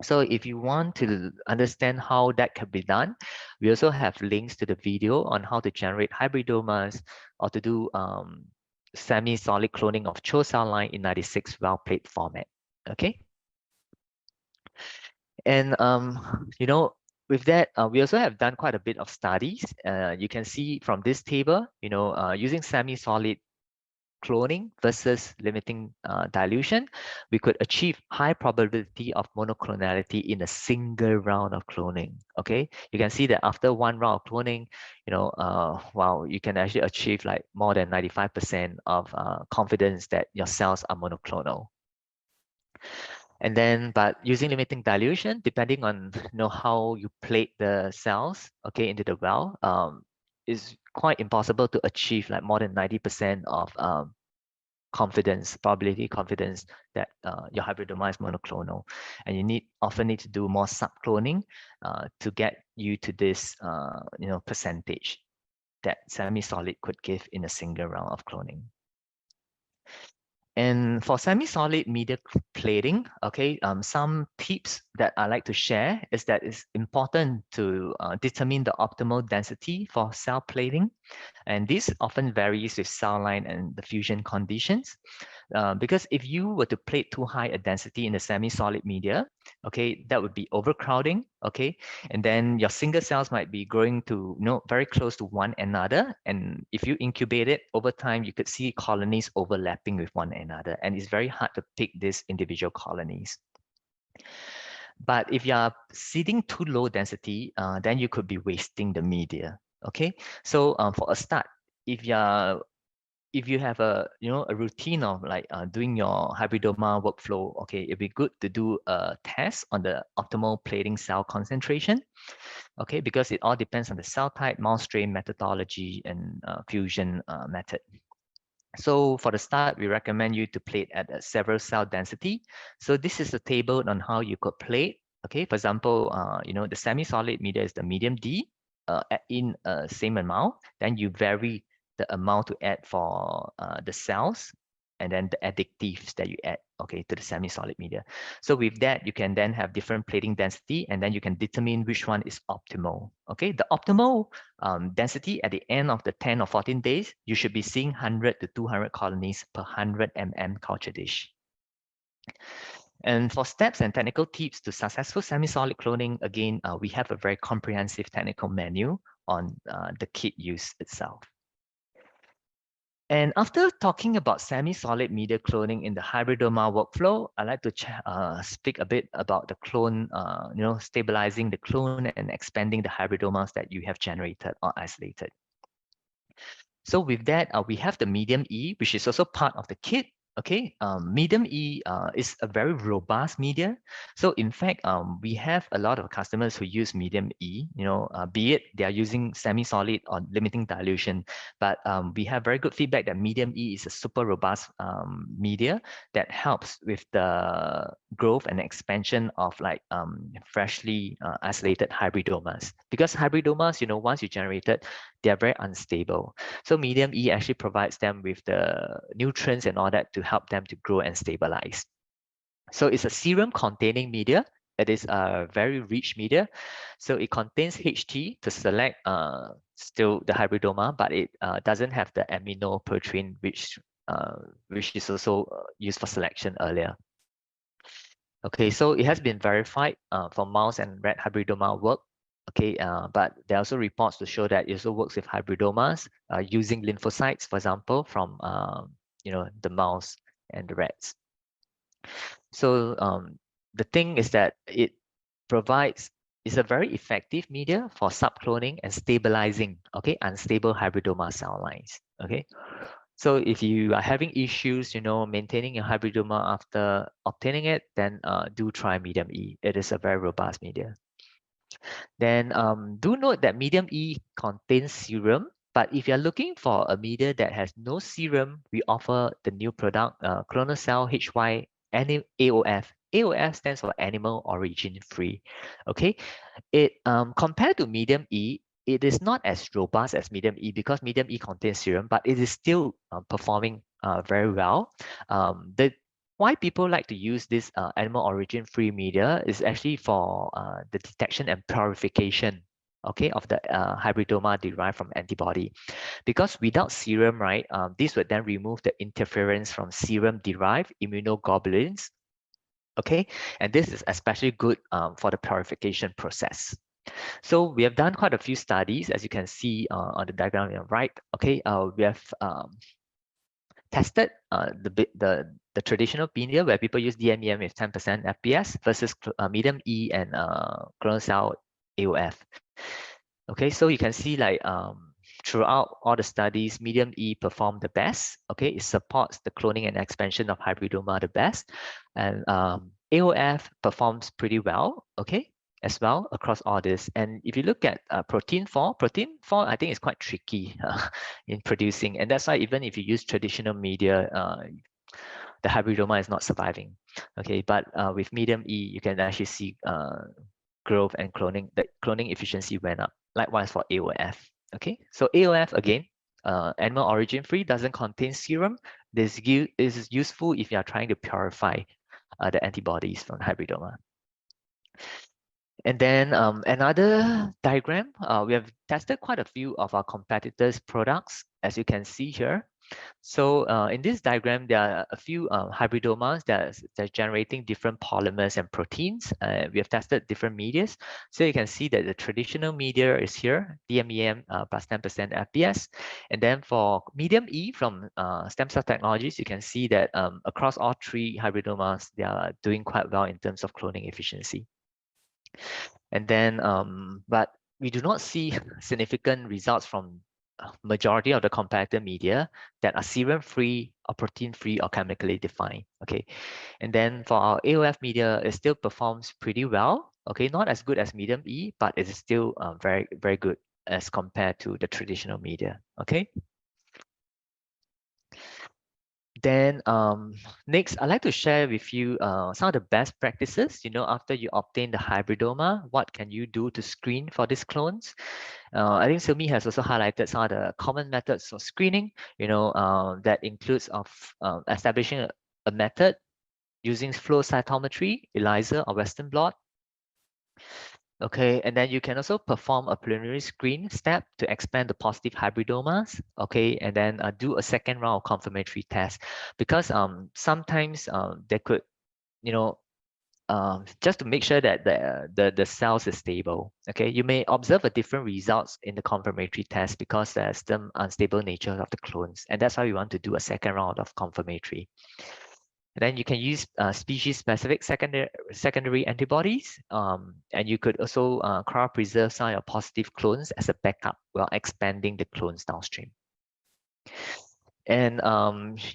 So if you want to understand how that can be done, we also have links to the video on how to generate hybridomas or to do semi-solid cloning of CHO cell line in 96-well plate format. Okay. And you know, with that, we also have done quite a bit of studies. You can see from this table, you know, using semi-solid cloning versus limiting dilution, we could achieve high probability of monoclonality in a single round of cloning. Okay, you can see that after one round of cloning, you know, wow, you can actually achieve like more than 95% of confidence that your cells are monoclonal. And then, but using limiting dilution, depending on how you plate the cells, okay, into the well, is quite impossible to achieve like more than 90% of probability confidence that your hybridoma is monoclonal, and you often need to do more subcloning to get you to this percentage that semi-solid could give in a single round of cloning. And for semi-solid media plating, okay, some tips that I like to share is that it's important to determine the optimal density for cell plating. And this often varies with cell line and the fusion conditions. Because if you were to plate too high a density in the semi-solid media, okay, that would be overcrowding, okay, and then your single cells might be growing to very close to one another, and if you incubate it over time, you could see colonies overlapping with one another, and it's very hard to pick these individual colonies. But if you are seeding too low density, then you could be wasting the media. Okay, so for a start, if you have a a routine of like doing your hybridoma workflow, okay, it'd be good to do a test on the optimal plating cell concentration, okay, because it all depends on the cell type, mouse strain, methodology, and fusion method. So for the start, we recommend you to plate at a several cell density. So this is a table on how you could plate. Okay, for example, the semi-solid media is the medium D. Add in same amount, then you vary the amount to add for the cells, and then the additives that you add, okay, to the semi-solid media. So with that, you can then have different plating density, and then you can determine which one is optimal. Okay, the optimal density at the end of the 10 or 14 days, you should be seeing 100 to 200 colonies per 100 mm culture dish. And for steps and technical tips to successful semi-solid cloning, again, we have a very comprehensive technical menu on the kit use itself. And after talking about semi-solid media cloning in the hybridoma workflow, I'd like to speak a bit about the clone, stabilizing the clone and expanding the hybridomas that you have generated or isolated. So with that, we have the medium E, which is also part of the kit. Okay, medium E is a very robust media. So in fact, we have a lot of customers who use medium E, be it they are using semi-solid or limiting dilution, but we have very good feedback that medium E is a super robust media that helps with the growth and expansion of like freshly isolated hybridomas. Because hybridomas, once you generate it, they are very unstable. So medium E actually provides them with the nutrients and all that to help them to grow and stabilize. So it's a serum containing media. It is a very rich media. So it contains HT to select still the hybridoma, but it doesn't have the aminoprotein, which is also used for selection earlier. Okay, so it has been verified for mouse and rat hybridoma work. Okay, but there are also reports to show that it also works with hybridomas using lymphocytes, for example, from the mouse and the rats. So the thing is that it is a very effective media for subcloning and stabilizing, okay, unstable hybridoma cell lines. Okay, so if you are having issues, maintaining your hybridoma after obtaining it, then do try medium E. It is a very robust media. Then do note that medium E contains serum, but if you're looking for a media that has no serum, we offer the new product, Clonocell HY AOF. AOF stands for Animal Origin Free. Okay, it compared to medium E, it is not as robust as medium E because medium E contains serum, but it is still performing very well. Why people like to use this animal origin free media is actually for the detection and purification, okay, of the hybridoma derived from antibody. Because without serum, right, this would then remove the interference from serum derived immunoglobulins, okay, and this is especially good for the purification process. So we have done quite a few studies, as you can see on the diagram on the right. Okay, we have tested the traditional media where people use DMEM with 10% FPS versus medium E and Clonocell AOF. Okay, so you can see like throughout all the studies, medium E performed the best. Okay, it supports the cloning and expansion of hybridoma the best, and AOF performs pretty well. Okay, as well across all this. And if you look at protein 4, I think is quite tricky in producing, and that's why even if you use traditional media, the hybridoma is not surviving. Okay, but with medium E, you can actually see growth and cloning. The cloning efficiency went up. Likewise for AOF. Okay, so AOF again, animal origin free, doesn't contain serum. This is useful if you are trying to purify the antibodies from hybridoma. And then another diagram, we have tested quite a few of our competitors' products, as you can see here. So in this diagram, there are a few hybridomas that are generating different polymers and proteins. We have tested different medias. So you can see that the traditional media is here, DMEM plus 10% FPS. And then for medium E from Stem Cell Technologies, you can see that across all three hybridomas, they are doing quite well in terms of cloning efficiency. And then, but we do not see significant results from majority of the competitor media that are serum-free or protein-free or chemically defined, okay? And then for our AOF media, it still performs pretty well, okay? Not as good as medium E, but it is still very, very good as compared to the traditional media, okay? Then next, I'd like to share with you some of the best practices, after you obtain the hybridoma, what can you do to screen for these clones? I think Silmi has also highlighted some of the common methods of screening, that includes establishing a method using flow cytometry, ELISA, or Western blot. Okay, and then you can also perform a preliminary screen step to expand the positive hybridomas. Okay, and then do a second round of confirmatory test, because sometimes they could, just to make sure that the cells is stable. Okay, you may observe a different results in the confirmatory test because there's the unstable nature of the clones, and that's why we want to do a second round of confirmatory. And then you can use species-specific secondary antibodies, and you could also cryopreserve some of your positive clones as a backup while expanding the clones downstream. And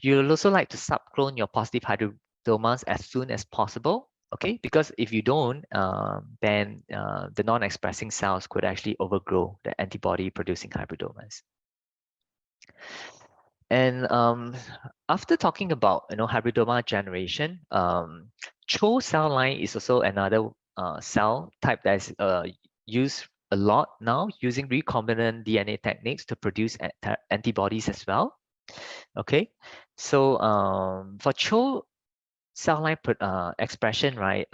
you'll also like to subclone your positive hybridomas as soon as possible, okay? Because if you don't, then the non-expressing cells could actually overgrow the antibody-producing hybridomas. And after talking about hybridoma generation, CHO cell line is also another cell type that is used a lot now, using recombinant DNA techniques to produce antibodies as well. Okay, so for CHO cell line expression, right,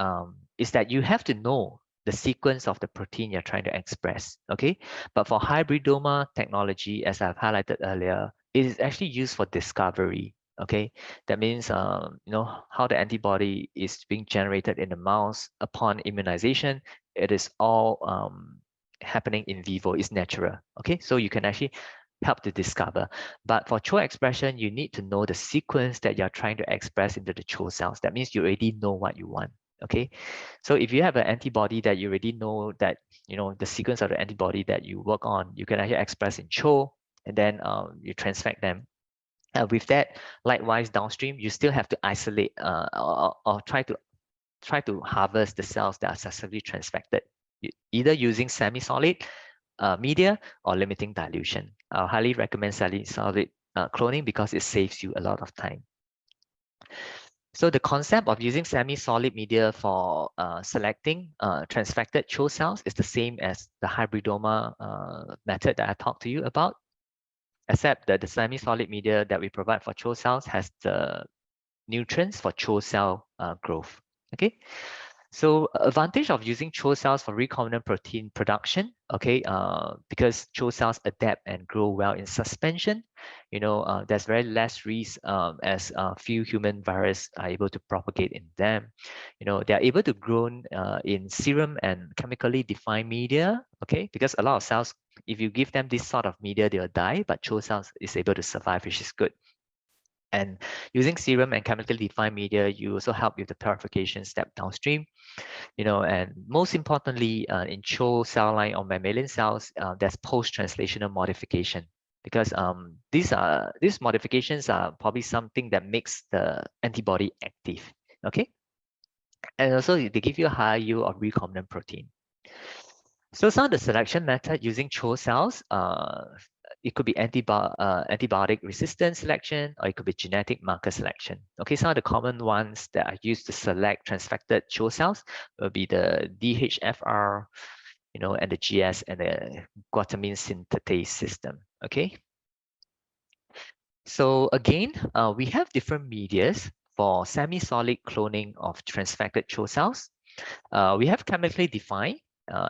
is that you have to know the sequence of the protein you're trying to express. Okay, but for hybridoma technology, as I've highlighted earlier, it is actually used for discovery. Okay, that means how the antibody is being generated in the mouse upon immunization. It is all happening in vivo. It's natural. Okay, so you can actually help to discover. But for CHO expression, you need to know the sequence that you're trying to express into the CHO cells. That means you already know what you want. Okay, so if you have an antibody that you already know that the sequence of the antibody that you work on, you can actually express in CHO, and then you transfect them. With that, likewise downstream, you still have to isolate or try to harvest the cells that are successfully transfected, either using semi-solid media or limiting dilution. I highly recommend semi-solid cloning because it saves you a lot of time. So the concept of using semi-solid media for selecting transfected CHO cells is the same as the hybridoma method that I talked to you about, except that the semi-solid media that we provide for CHO cells has the nutrients for CHO cell growth. Okay, so advantage of using CHO cells for recombinant protein production, okay, because CHO cells adapt and grow well in suspension, there's very less risk as few human virus are able to propagate in them. They are able to grow in serum and chemically defined media, okay, because a lot of cells, if you give them this sort of media, they'll die, but CHO cells is able to survive, which is good. And using serum and chemically defined media, you also help with the purification step downstream. And most importantly, in CHO cell line or mammalian cells, there's post-translational modification, because these modifications are probably something that makes the antibody active. Okay, and also they give you a higher yield of recombinant protein. So some of the selection method using CHO cells, it could be antibiotic resistance selection, or it could be genetic marker selection. Okay, some of the common ones that are used to select transfected CHO cells will be the DHFR, and the GS and the glutamine synthetase system. Okay. So again, we have different medias for semi-solid cloning of transfected CHO cells. We have chemically defined,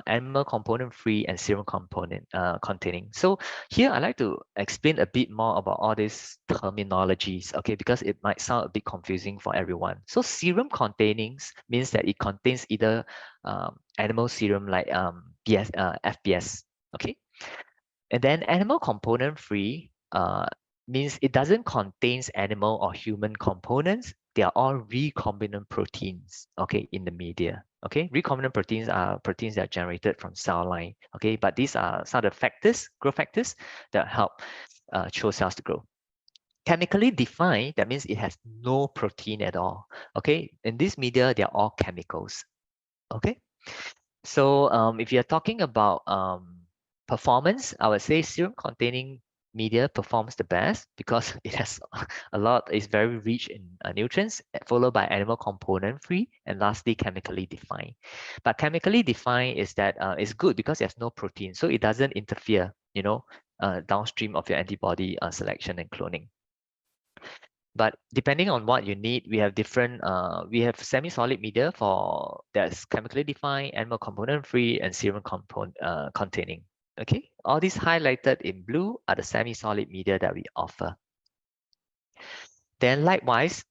animal component free, and serum component containing. So here I'd like to explain a bit more about all these terminologies, okay, because it might sound a bit confusing for everyone. So serum containing means that it contains either animal serum like FBS, okay? And then animal component free means it doesn't contain animal or human components. They are all recombinant proteins, okay, in the media. Okay, recombinant proteins are proteins that are generated from cell line. Okay, but these are some of the factors, growth factors that help CHO cells to grow. Chemically defined, that means it has no protein at all. Okay, in this media, they are all chemicals. Okay, so if you're talking about performance, I would say serum containing media performs the best because it has a lot, it's very rich in nutrients, followed by animal component free, and lastly chemically defined. But chemically defined is that it's good because it has no protein, so it doesn't interfere, downstream of your antibody selection and cloning. But depending on what you need, we have different, we have semi-solid media for that's chemically defined, animal component free, and serum component containing. Okay, all these highlighted in blue are the semi-solid media that we offer. Then likewise,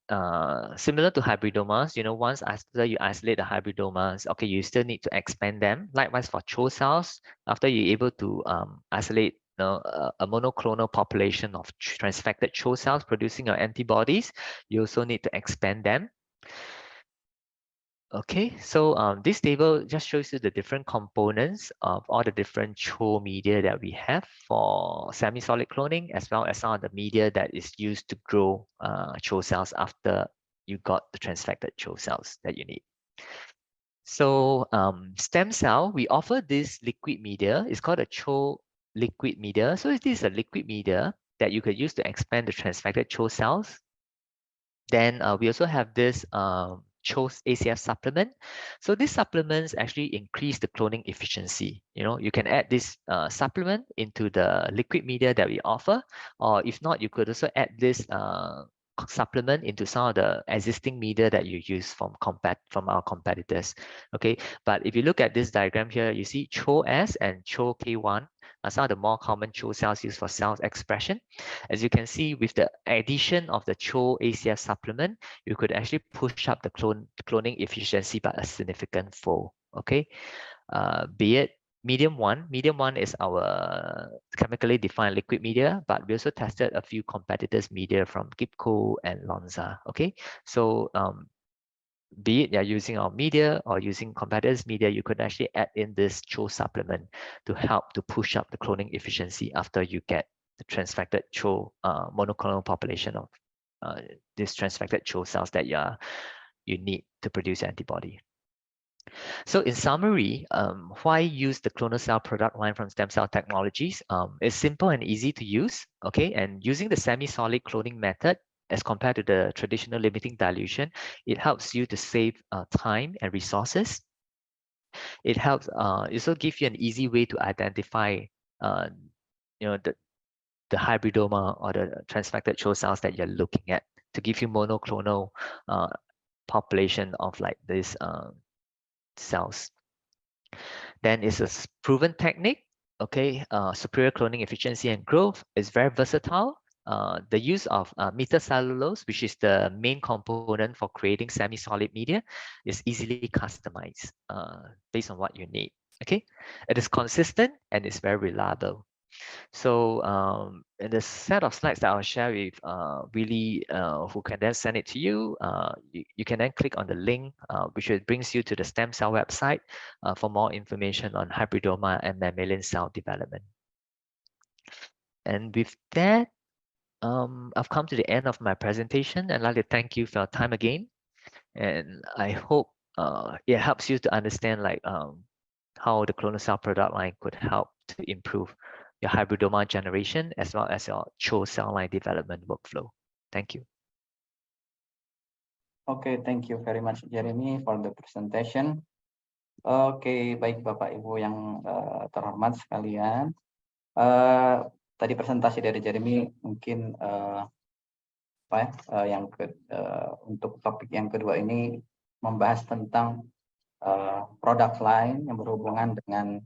similar to hybridomas, once after you isolate the hybridomas, okay, you still need to expand them. Likewise for CHO cells, after you're able to isolate a monoclonal population of transfected CHO cells producing your antibodies, you also need to expand them. Okay, so this table just shows you the different components of all the different CHO media that we have for semi-solid cloning, as well as some of the media that is used to grow CHO cells after you got the transfected CHO cells that you need. So stem cell, we offer this liquid media. It's called a CHO liquid media. So this is a liquid media that you could use to expand the transfected CHO cells. Then we also have this CHO ACF supplement. So these supplements actually increase the cloning efficiency. You can add this supplement into the liquid media that we offer, or if not, you could also add this supplement into some of the existing media that you use from our competitors. Okay, but if you look at this diagram here, you see CHO-S and CHO-K1 are some of the more common CHO cells used for cell expression. As you can see, with the addition of the CHO ACF supplement, you could actually push up the cloning efficiency by a significant fold. Okay, be it medium one is our chemically defined liquid media, but we also tested a few competitors media from Gibco and Lonza. Okay, so be it you're using our media or using competitors media, you could actually add in this CHO supplement to help to push up the cloning efficiency after you get the transfected CHO monoclonal population of these transfected CHO cells that you need to produce antibody. So in summary, why use the clonal cell product line from Stem Cell Technologies? It's simple and easy to use, okay? And using the semi-solid cloning method as compared to the traditional limiting dilution, it helps you to save time and resources. It helps, it also gives you an easy way to identify, the hybridoma or the transfected CHO cells that you're looking at to give you monoclonal population of like these cells. Then it's a proven technique. Okay, superior cloning efficiency and growth is very versatile. The use of metacellulose, which is the main component for creating semi-solid media, is easily customized based on what you need. Okay, it is consistent and it's very reliable. So in the set of slides that I'll share with Willie, who can then send it to you, you can then click on the link, which brings you to the stem cell website for more information on hybridoma and mammalian cell development. And with that, I've come to the end of my presentation, and I'd like to thank you for your time again. And I hope it helps you to understand like how the clonal cell product line could help to improve your hybridoma generation as well as your CHO cell line development workflow. Thank you. Okay, thank you very much, Jeremy, for the presentation. Oke, baik Bapak Ibu yang terhormat sekalian. tadi presentasi dari Jeremy mungkin untuk topik yang kedua ini membahas tentang product line yang berhubungan dengan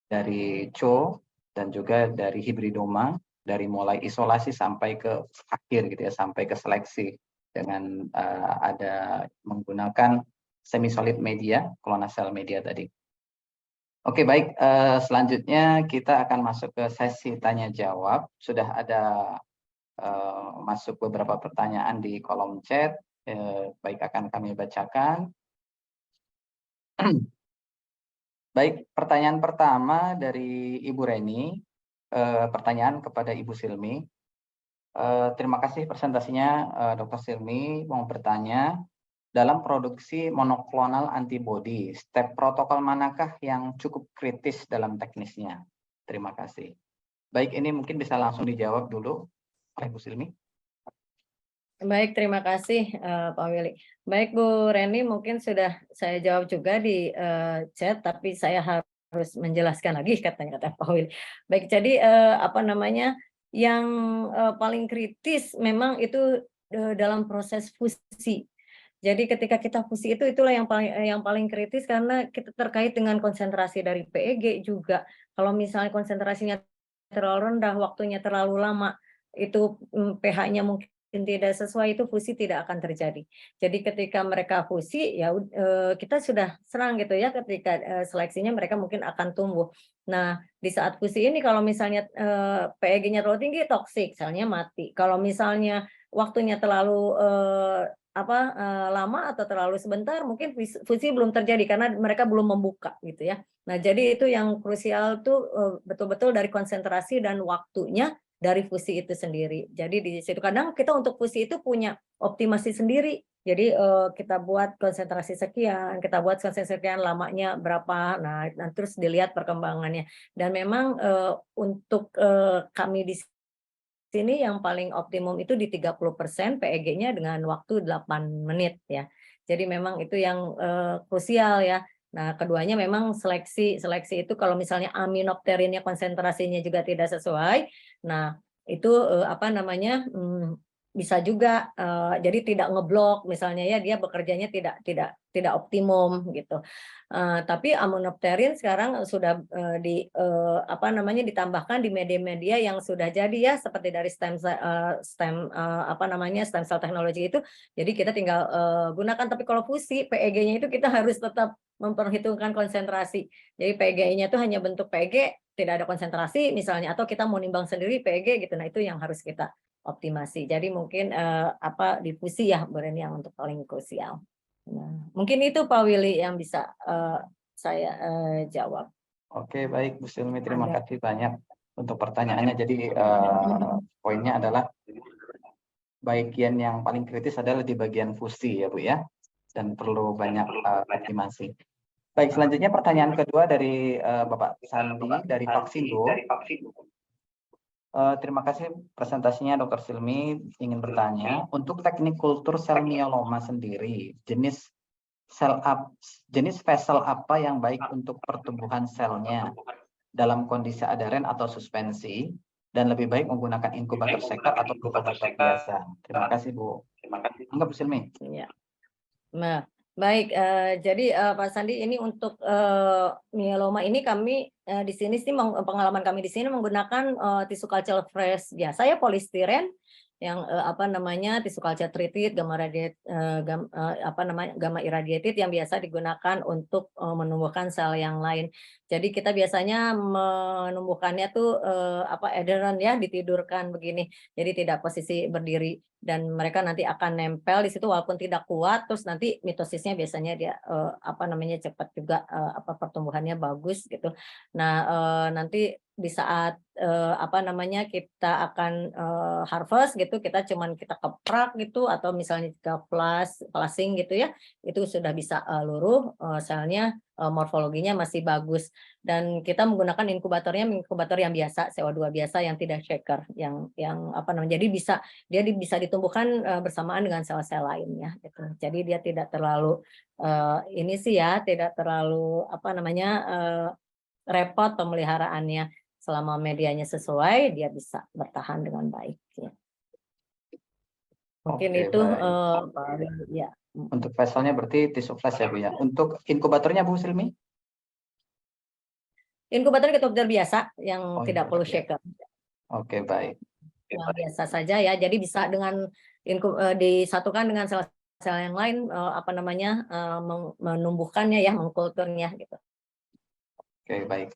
dari CHO dan juga dari hibridoma, dari mulai isolasi sampai ke akhir gitu ya, sampai ke seleksi dengan ada menggunakan semi solid media, clonal cell media tadi. Oke, baik, selanjutnya kita akan masuk ke sesi tanya jawab. Sudah ada masuk beberapa pertanyaan di kolom chat, baik akan kami bacakan. Baik, pertanyaan pertama dari Ibu Reni, pertanyaan kepada Ibu Silmi. Terima kasih presentasinya, Dr. Silmi. Mau bertanya, dalam produksi monoklonal antibody, step protokol manakah yang cukup kritis dalam teknisnya? Terima kasih. Baik, ini mungkin bisa langsung dijawab dulu oleh Bu Silmi. Baik, terima kasih Pak Willy. Baik Bu Reni, mungkin sudah saya jawab juga di chat, tapi saya harus menjelaskan lagi kata Pak Willy. Baik, jadi apa namanya, yang paling kritis memang itu dalam proses fusi. Jadi ketika kita fusi itulah yang paling kritis karena kita terkait dengan konsentrasi dari PEG juga. Kalau misalnya konsentrasinya terlalu rendah, waktunya terlalu lama, itu pH-nya mungkin tidak sesuai, itu fusi tidak akan terjadi. Jadi ketika mereka fusi ya kita sudah senang gitu ya, ketika seleksinya mereka mungkin akan tumbuh. Nah, di saat fusi ini kalau misalnya PEG-nya terlalu tinggi, toksik, selnya mati. Kalau misalnya waktunya terlalu lama atau terlalu sebentar, mungkin fusi belum terjadi karena mereka belum membuka gitu ya. Nah, jadi itu yang krusial tuh betul-betul dari konsentrasi dan waktunya dari fusi itu sendiri. Jadi di situ kadang kita untuk fusi itu punya optimasi sendiri. Jadi kita buat konsentrasi sekian, kita buat konsentrasi sekian, lamanya berapa. Nah, terus dilihat perkembangannya. Dan memang untuk kami di sini yang paling optimum itu di 30% PEG-nya dengan waktu 8 menit ya. Jadi memang itu yang krusial ya. Nah, keduanya memang seleksi itu kalau misalnya aminopterinnya konsentrasinya juga tidak sesuai, nah itu apa namanya, bisa juga jadi tidak ngeblok misalnya ya, dia bekerjanya tidak optimum gitu. Tapi aminopterin sekarang sudah ditambahkan di media-media yang sudah jadi ya, seperti dari stem cell technology itu. Jadi kita tinggal gunakan, tapi kalau fusi PEG-nya itu kita harus tetap memperhitungkan konsentrasi. Jadi PEG-nya itu hanya bentuk PEG, tidak ada konsentrasi misalnya, atau kita mau nimbang sendiri PEG gitu. Nah, itu yang harus kita optimasi. Jadi mungkin difusi ya, Beren, yang untuk paling krusial. Nah, mungkin itu Pak Willy yang bisa saya jawab. Oke, baik Bu Silmi, terima kasih banyak untuk pertanyaannya. Jadi poinnya adalah bagian yang paling kritis adalah di bagian fusi ya Bu ya, dan perlu banyak optimasi. Baik, selanjutnya pertanyaan kedua dari Bapak Sandi dari Vaksindo. Terima kasih presentasinya Dr. Silmi. Ingin bertanya, untuk teknik kultur sel mieloma sendiri, jenis vessel apa yang baik untuk pertumbuhan selnya dalam kondisi aderen atau suspensi, dan lebih baik menggunakan inkubator sekat atau inkubator biasa? Terima kasih Bu. Enggak Bu Silmi? Ya. Nah, baik, jadi Pak Sandi, ini untuk mieloma ini kami di sini sih pengalaman kami di sini menggunakan tisu culture fresh biasa ya, polistiren yang tisu culture treated, gamma irradiated yang biasa digunakan untuk menumbuhkan sel yang lain. Jadi kita biasanya menumbuhkannya tuh adherent ya, ditidurkan begini. Jadi tidak posisi berdiri, dan mereka nanti akan nempel di situ walaupun tidak kuat. Terus nanti mitosisnya biasanya dia cepat juga, pertumbuhannya bagus gitu. Nah, nanti di saat kita akan harvest gitu, kita keprak gitu, atau misalnya kita flushing gitu ya, itu sudah bisa luruh selnya, morfologinya masih bagus. Dan kita menggunakan inkubator yang biasa, CO2 biasa yang tidak shaker, yang jadi dia bisa ditumbuhkan bersamaan dengan sel-sel lainnya gitu. Jadi dia tidak terlalu tidak terlalu repot pemeliharaannya. Selama medianya sesuai, dia bisa bertahan dengan baik. Ya. Mungkin Oke, itu baik. ya. Untuk vesselnya berarti tisu flash ya Bu ya. Untuk inkubatornya Bu Silmi? Inkubator inkubator biasa yang Oh, tidak perlu inkubator. shaker. Oke, baik. Yang biasa saja ya. Jadi bisa dengan disatukan dengan sel-sel yang lain apa namanya menumbuhkannya ya, mengkulturnya gitu. Oke, baik.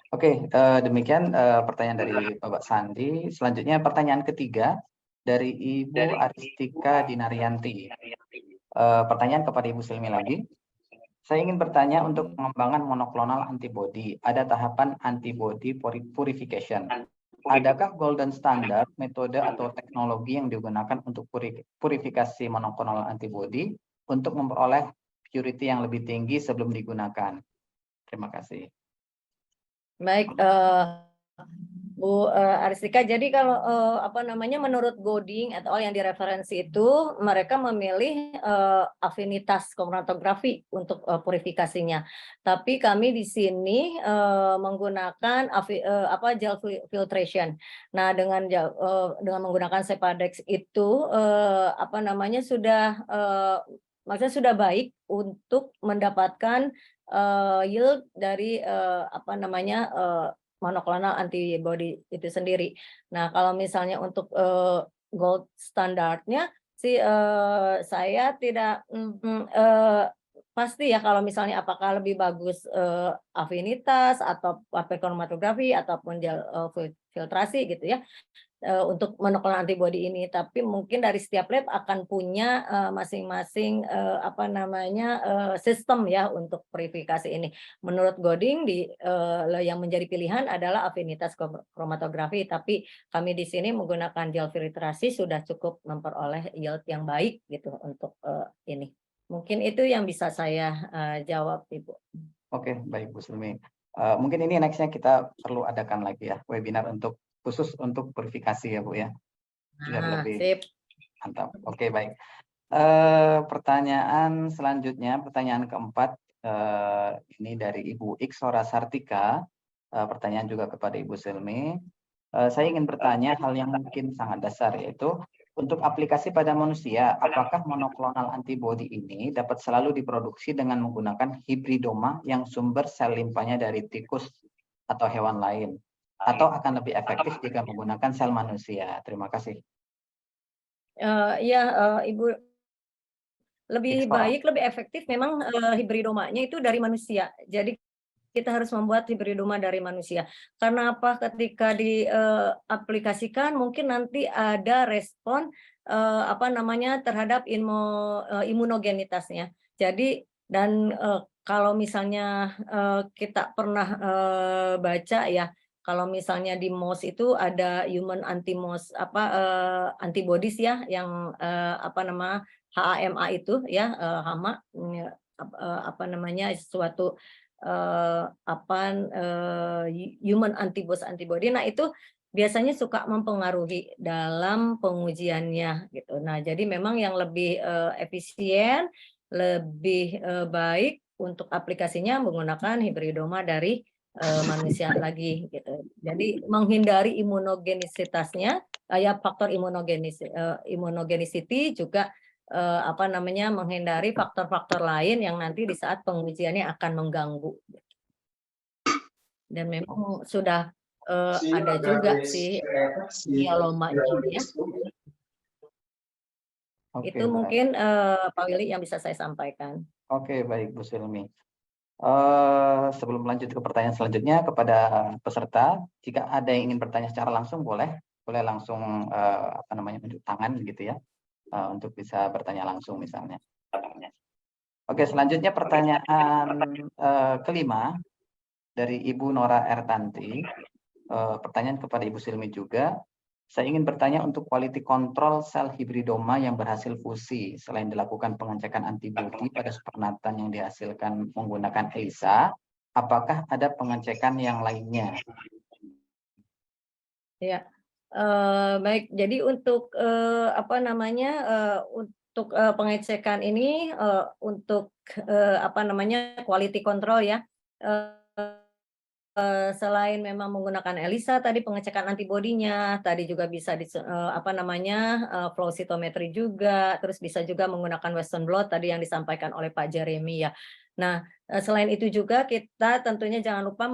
Oke, demikian pertanyaan dari Bapak Sandi. Selanjutnya pertanyaan ketiga dari Ibu Aristika Dinaryanti. Pertanyaan kepada Ibu Silmi lagi. Saya ingin bertanya untuk pengembangan monoklonal antibody, ada tahapan antibody purification. Adakah golden standard metode atau teknologi yang digunakan untuk purifikasi monoklonal antibody untuk memperoleh purity yang lebih tinggi sebelum digunakan? Terima kasih. Baik, Bu Aristika, jadi kalau apa namanya menurut Goding atau yang direferensi itu mereka memilih afinitas kromatografi untuk purifikasinya. Tapi kami di sini menggunakan gel filtration. Nah, dengan menggunakan Sepadex itu apa namanya maksudnya sudah baik untuk mendapatkan yield dari apa namanya monoklonal antibody itu sendiri. Nah, kalau misalnya untuk gold standarnya sih saya tidak pasti ya kalau misalnya apakah lebih bagus afinitas atau kromatografi ataupun gel filtrasi gitu ya. Untuk monoklonal antibody ini, tapi mungkin dari setiap lab akan punya masing-masing apa namanya sistem ya untuk purifikasi ini. Menurut Goding yang menjadi pilihan adalah afinitas kromatografi, tapi kami di sini menggunakan gel filtrasi sudah cukup memperoleh yield yang baik gitu untuk ini. Mungkin itu yang bisa saya jawab, Ibu. Oke, baik Bu Silmi. Mungkin ini nextnya kita perlu adakan lagi ya webinar khusus untuk purifikasi ya Bu ya. Biar lebih Sip. mantap. Oke, baik. Pertanyaan selanjutnya, pertanyaan keempat ini dari Ibu Iksora Sartika. Pertanyaan juga kepada Ibu Silmi. Saya ingin bertanya hal yang mungkin sangat dasar, yaitu untuk aplikasi pada manusia, apakah monoklonal antibody ini dapat selalu diproduksi dengan menggunakan hibridoma yang sumber sel limfanya dari tikus atau hewan lain? Atau akan lebih efektif jika menggunakan sel manusia? Terima kasih. Ya, Ibu, lebih Iksora. baik, lebih efektif memang hibridomanya itu dari manusia. Jadi kita harus membuat hibridoma dari manusia. Karena apa? Ketika diaplikasikan mungkin nanti ada respon apa namanya terhadap imunogenitasnya. Jadi dan kalau misalnya kita pernah baca ya, kalau misalnya di MOS itu ada human anti-MOS antibodies ya yang apa nama HAMA itu ya HAMA apa namanya suatu human antibody. Nah, itu biasanya suka mempengaruhi dalam pengujiannya gitu. Nah, jadi memang yang lebih efisien, lebih baik untuk aplikasinya menggunakan hibridoma dari manusia lagi gitu. Jadi menghindari imunogenisitasnya, kayak faktor immunogenicity juga apa namanya menghindari faktor-faktor lain yang nanti di saat pengujiannya akan mengganggu. Dan memang sudah ada juga sih lombanya ya. Oke, Itu mungkin Pak Willy yang bisa saya sampaikan. Oke, baik Bu Silmi. Sebelum lanjut ke pertanyaan selanjutnya kepada peserta, jika ada yang ingin bertanya secara langsung boleh langsung apa namanya unjuk tangan gitu ya untuk bisa bertanya langsung misalnya. Oke, selanjutnya pertanyaan kelima dari Ibu Nora Ertanti. Pertanyaan kepada Ibu Silmi juga. Saya ingin bertanya untuk quality control sel hibridoma yang berhasil fusi selain dilakukan pengecekan antibodi pada supernatan yang dihasilkan menggunakan ELISA, apakah ada pengecekan yang lainnya? Ya, baik. Jadi untuk apa namanya untuk pengecekan ini untuk apa namanya quality control ya. selain memang menggunakan ELISA tadi pengecekan antibodinya, tadi juga bisa flow cytometry juga, terus bisa juga menggunakan Western blot tadi yang disampaikan oleh Pak Jeremy ya. Nah, selain itu juga kita tentunya jangan lupa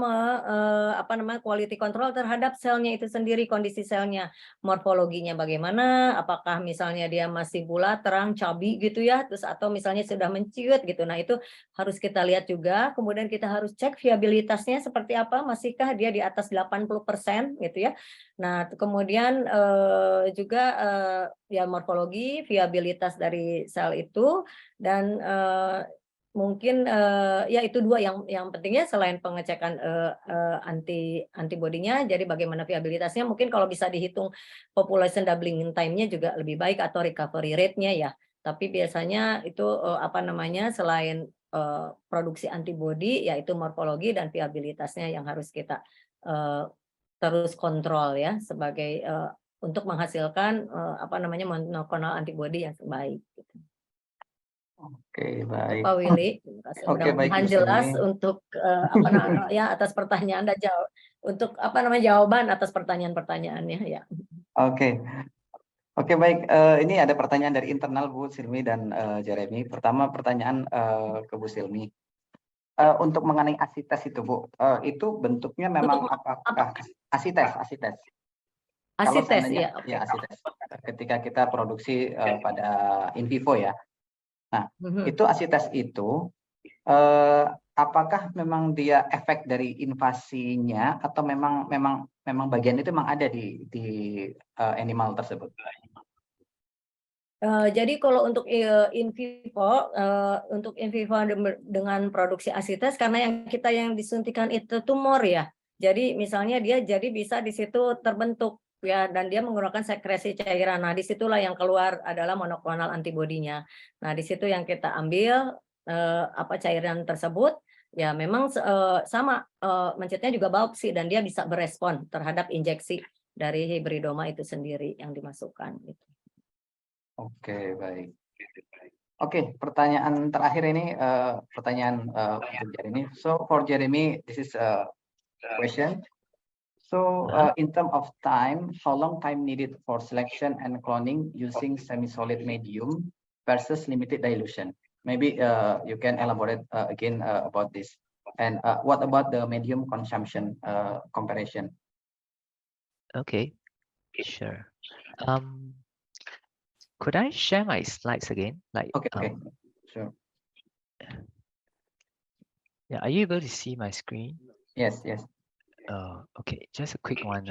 quality control terhadap selnya itu sendiri, kondisi selnya, morfologinya bagaimana, apakah misalnya dia masih bulat, terang, cabi gitu ya, terus atau misalnya sudah menciut gitu. Nah, itu harus kita lihat juga, kemudian kita harus cek viabilitasnya seperti apa, masihkah dia di atas 80% gitu ya. Nah, kemudian juga ya morfologi, viabilitas dari sel itu, dan mungkin ya itu dua yang pentingnya selain pengecekan antibodinya, jadi bagaimana viabilitasnya, mungkin kalau bisa dihitung population doubling time-nya juga lebih baik atau recovery rate-nya ya. Tapi biasanya itu selain produksi antibodi, yaitu morfologi dan viabilitasnya yang harus kita terus kontrol ya sebagai untuk menghasilkan monoklonal antibodi yang baik. Gitu. Oke, baik. Pak Willy, terima kasih. Oke, baik, mudah-mudahan Bu jelas Silmi. untuk ya atas pertanyaan Anda untuk jawaban atas pertanyaan-pertanyaannya ya. Oke. Oke, baik. Ini ada pertanyaan dari internal Bu Silmi dan Jeremy. Pertama pertanyaan ke Bu Silmi. Untuk mengenai ASITES itu Bu, itu bentuknya memang apakah ASITES? Kalau ASITES seandainya ya. ASITES, ketika kita produksi pada in vivo ya. Nah, itu ASITES itu apakah memang dia efek dari invasinya atau memang bagian itu memang ada di animal tersebut? Jadi kalau untuk in vivo dengan produksi ASITES, karena yang disuntikan itu tumor ya. Jadi misalnya dia bisa di situ terbentuk ya, dan dia menggunakan sekresi cairan. Nah, disitulah yang keluar adalah monoklonal antibodinya. Nah, di situ yang kita ambil cairan tersebut. Ya memang sama mencetnya juga biopsi dan dia bisa berespon terhadap injeksi dari hibridoma itu sendiri yang dimasukkan. Gitu. Oke, baik. Oke, pertanyaan terakhir ini pertanyaan untuk Jeremy. So for Jeremy, this is a question. So in terms of time, how long time needed for selection and cloning using semi-solid medium versus limited dilution? Maybe you can elaborate again about this. And what about the medium consumption comparison? Okay, sure. Could I share my slides again? Okay, sure. Yeah, are you able to see my screen? Yes. Okay, just a quick one.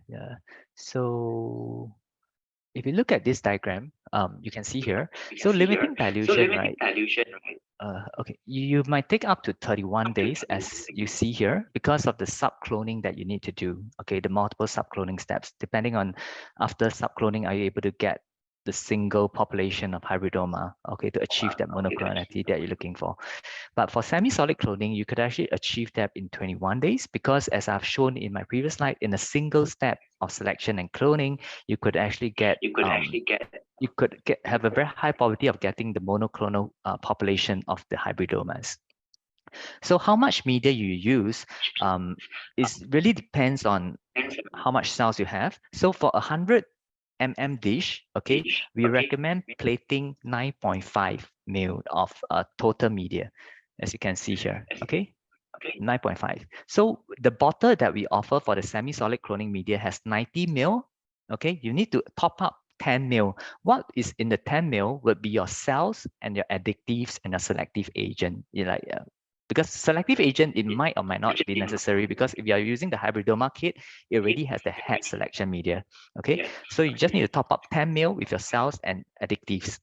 Yeah. So if you look at this diagram, you can see here. So limiting dilution, right? Okay, you might take up to 31 days, as you see here, because of the subcloning that you need to do. Okay, the multiple subcloning steps. Depending on after subcloning, are you able to get the single population of hybridoma, okay, to achieve that monoclonality that you're looking for. But for semi-solid cloning, you could actually achieve that in 21 days, because as I've shown in my previous slide, in a single step of selection and cloning, you could actually have a very high probability of getting the monoclonal population of the hybridomas. So how much media you use really depends on how much cells you have. So for 100 mm dish, okay, we recommend plating 9.5 ml of total media, as you can see here, okay? 9.5. So the bottle that we offer for the semi-solid cloning media has 90 ml, okay? You need to top up 10 ml. What is in the 10 ml would be your cells and your additives and your selective agent. Because selective agent, it might or might not be necessary, because if you are using the hybridoma kit, it already has the head selection media, okay? So you just need to top up 10 ml with your cells and additives,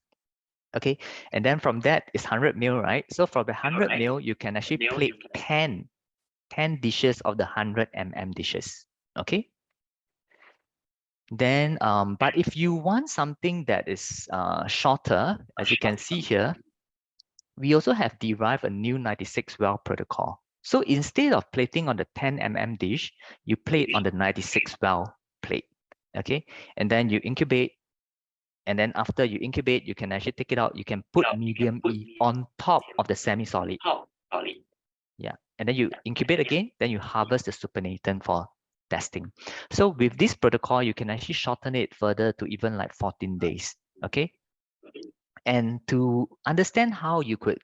okay? And then from that is 100 ml, right? So for the 100 ml, you can actually plate 10 dishes of the 100 mm dishes, okay? Then, but if you want something that is shorter, as you can see here, we also have derived a new 96-well protocol. So instead of plating on the 10 mm dish, you plate on the 96-well plate, okay? And then you incubate, and then after you incubate, you can actually take it out. You can put medium E on top of the semi-solid. Yeah, and then you incubate again, then you harvest the supernatant for testing. So with this protocol, you can actually shorten it further to even like 14 days, okay? And to understand how you could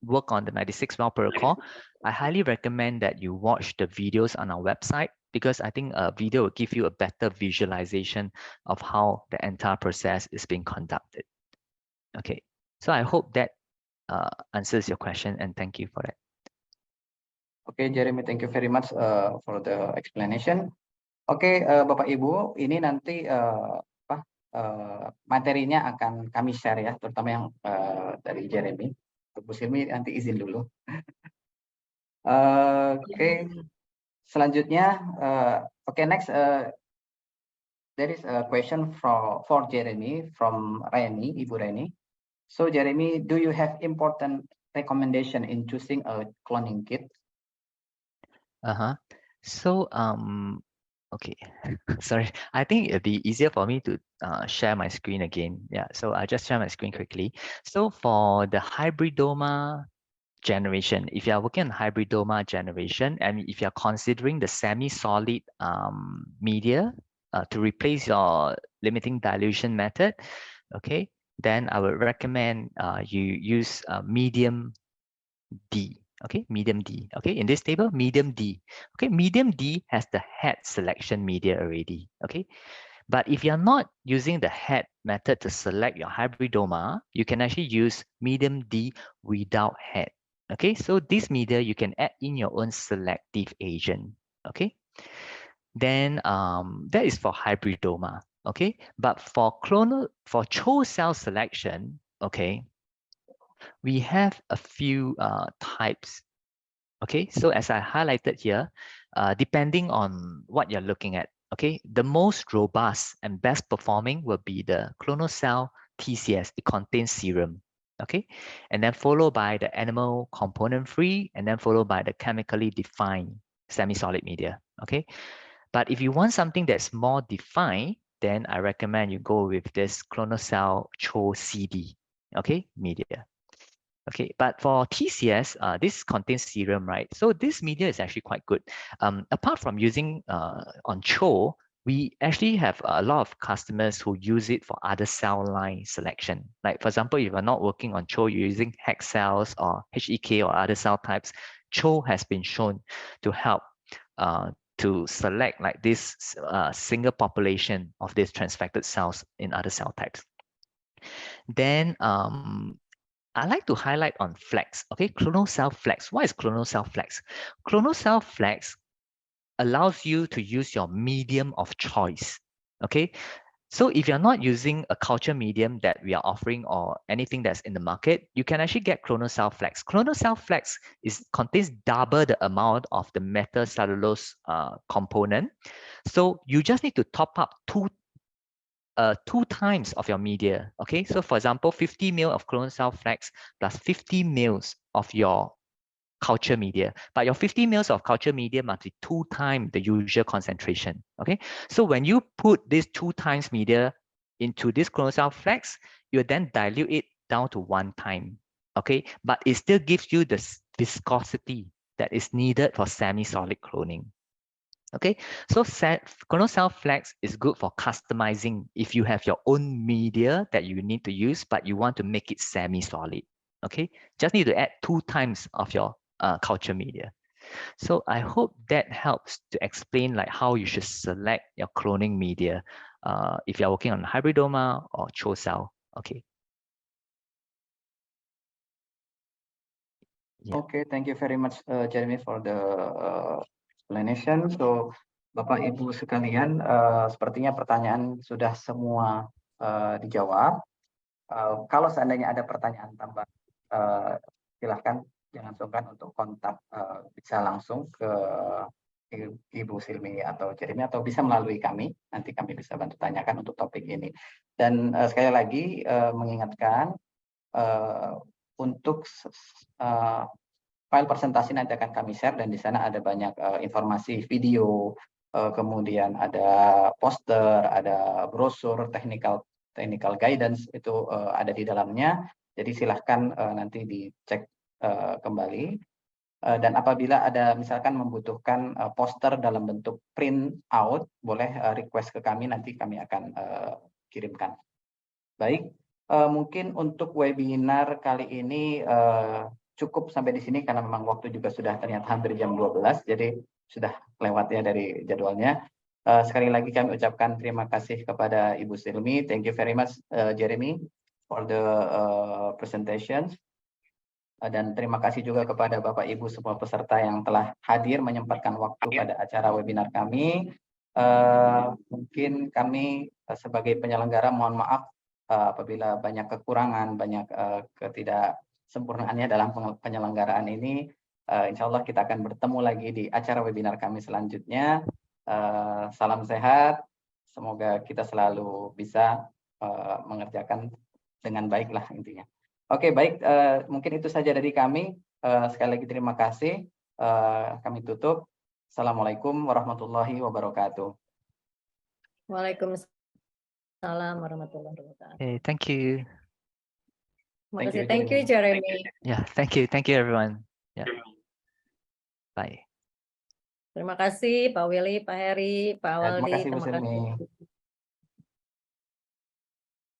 work on the 96 well protocol, I highly recommend that you watch the videos on our website, because I think a video will give you a better visualization of how the entire process is being conducted. Okay, so I hope that answers your question, and thank you for that. Oke, Jeremy, thank you very much for the explanation. Oke, Bapak Ibu, ini nanti materinya akan kami share ya, terutama yang dari Jeremy. Bu Silmi nanti izin dulu. Oke, selanjutnya, next, there is a question for Jeremy from Reni, Ibu Reni. So Jeremy, do you have important recommendation in choosing a cloning kit? So, okay, sorry. I think it'd be easier for me to share my screen again. Yeah, so I'll just share my screen quickly. So for the hybridoma generation, if you are working on hybridoma generation, and if you're considering the semi-solid media to replace your limiting dilution method, okay, then I would recommend you use medium D. Okay, medium D. Okay, in this table, medium D. Okay, medium D has the head selection media already. Okay, but if you're not using the head method to select your hybridoma, you can actually use medium D without head. Okay, so this media you can add in your own selective agent. Okay, then that is for hybridoma. Okay, but for CHO cell selection, okay, we have a few types. Okay, so as I highlighted here, depending on what you're looking at, okay, the most robust and best performing will be the clonal cell TCS. It contains serum, okay, and then followed by the animal component free, and then followed by the chemically defined semi-solid media, okay. But if you want something that's more defined, then I recommend you go with this clonal cell CHO CD, okay, media. Okay, but for TCS, this contains serum, right? So this media is actually quite good. Apart from using on CHO, we actually have a lot of customers who use it for other cell line selection. Like for example, if you're not working on CHO, you're using HEK cells or HEK or other cell types, CHO has been shown to help to select like this single population of these transfected cells in other cell types. Then I like to highlight on flex. Okay, clonal cell flex. What is clonal cell flex? Clonal cell flex allows you to use your medium of choice. Okay, so if you're not using a culture medium that we are offering or anything that's in the market, you can actually get clonal cell flex. Clonal cell flex contains double the amount of the metacellulose component. So you just need to top up two times of your media. Okay, so for example, 50 ml of clonal cell flex plus 50 ml of your culture media, but your 50 ml of culture media must be 2 times the usual concentration. Okay, so when you put this 2 times media into this clonal cell flex, you then dilute it down to 1 time. Okay, but it still gives you the viscosity that is needed for semi-solid cloning. Okay, so clonal cell flex is good for customizing if you have your own media that you need to use, but you want to make it semi-solid. Okay, just need to add 2 times of your culture media. So I hope that helps to explain like how you should select your cloning media if you're working on hybridoma or CHO cell. Okay. Yeah. Okay, thank you very much, Jeremy, for the explanation. So, Bapak Ibu sekalian, sepertinya pertanyaan sudah semua dijawab. Kalau seandainya ada pertanyaan tambahan, silahkan jangan sungkan untuk kontak, bisa langsung ke Ibu Silmi atau Jeremy, atau bisa melalui kami. Nanti kami bisa bantu tanyakan untuk topik ini. Dan sekali lagi mengingatkan, untuk file presentasi nanti akan kami share, dan di sana ada banyak informasi video, kemudian ada poster, ada brosur, technical guidance itu ada di dalamnya. Jadi silahkan nanti dicek kembali. Dan apabila ada misalkan membutuhkan poster dalam bentuk print out, boleh request ke kami, nanti kami akan kirimkan. Baik, mungkin untuk webinar kali ini cukup sampai di sini karena memang waktu juga sudah ternyata hampir jam 12, jadi sudah lewat ya dari jadwalnya. Sekali lagi kami ucapkan terima kasih kepada Ibu Silmi. Thank you very much, Jeremy, for the presentations. Dan terima kasih juga kepada Bapak Ibu semua peserta yang telah hadir menyempatkan waktu pada acara webinar kami. Mungkin kami sebagai penyelenggara mohon maaf apabila banyak kekurangan, banyak ketidaksempurnaannya dalam penyelenggaraan ini. Insya Allah kita akan bertemu lagi di acara webinar kami selanjutnya. Salam sehat, semoga kita selalu bisa mengerjakan dengan baik lah intinya. Oke, baik, mungkin itu saja dari kami. Sekali lagi terima kasih. Kami tutup. Assalamualaikum warahmatullahi wabarakatuh. Waalaikumsalam warahmatullahi wabarakatuh. Okay, thank you. Terima kasih. Thank you, Jeremy. Yeah, thank you everyone. Yeah. Bye. Terima kasih Pak Willy, Pak Heri, Pak Waldi. Terima kasih Bu Silmi.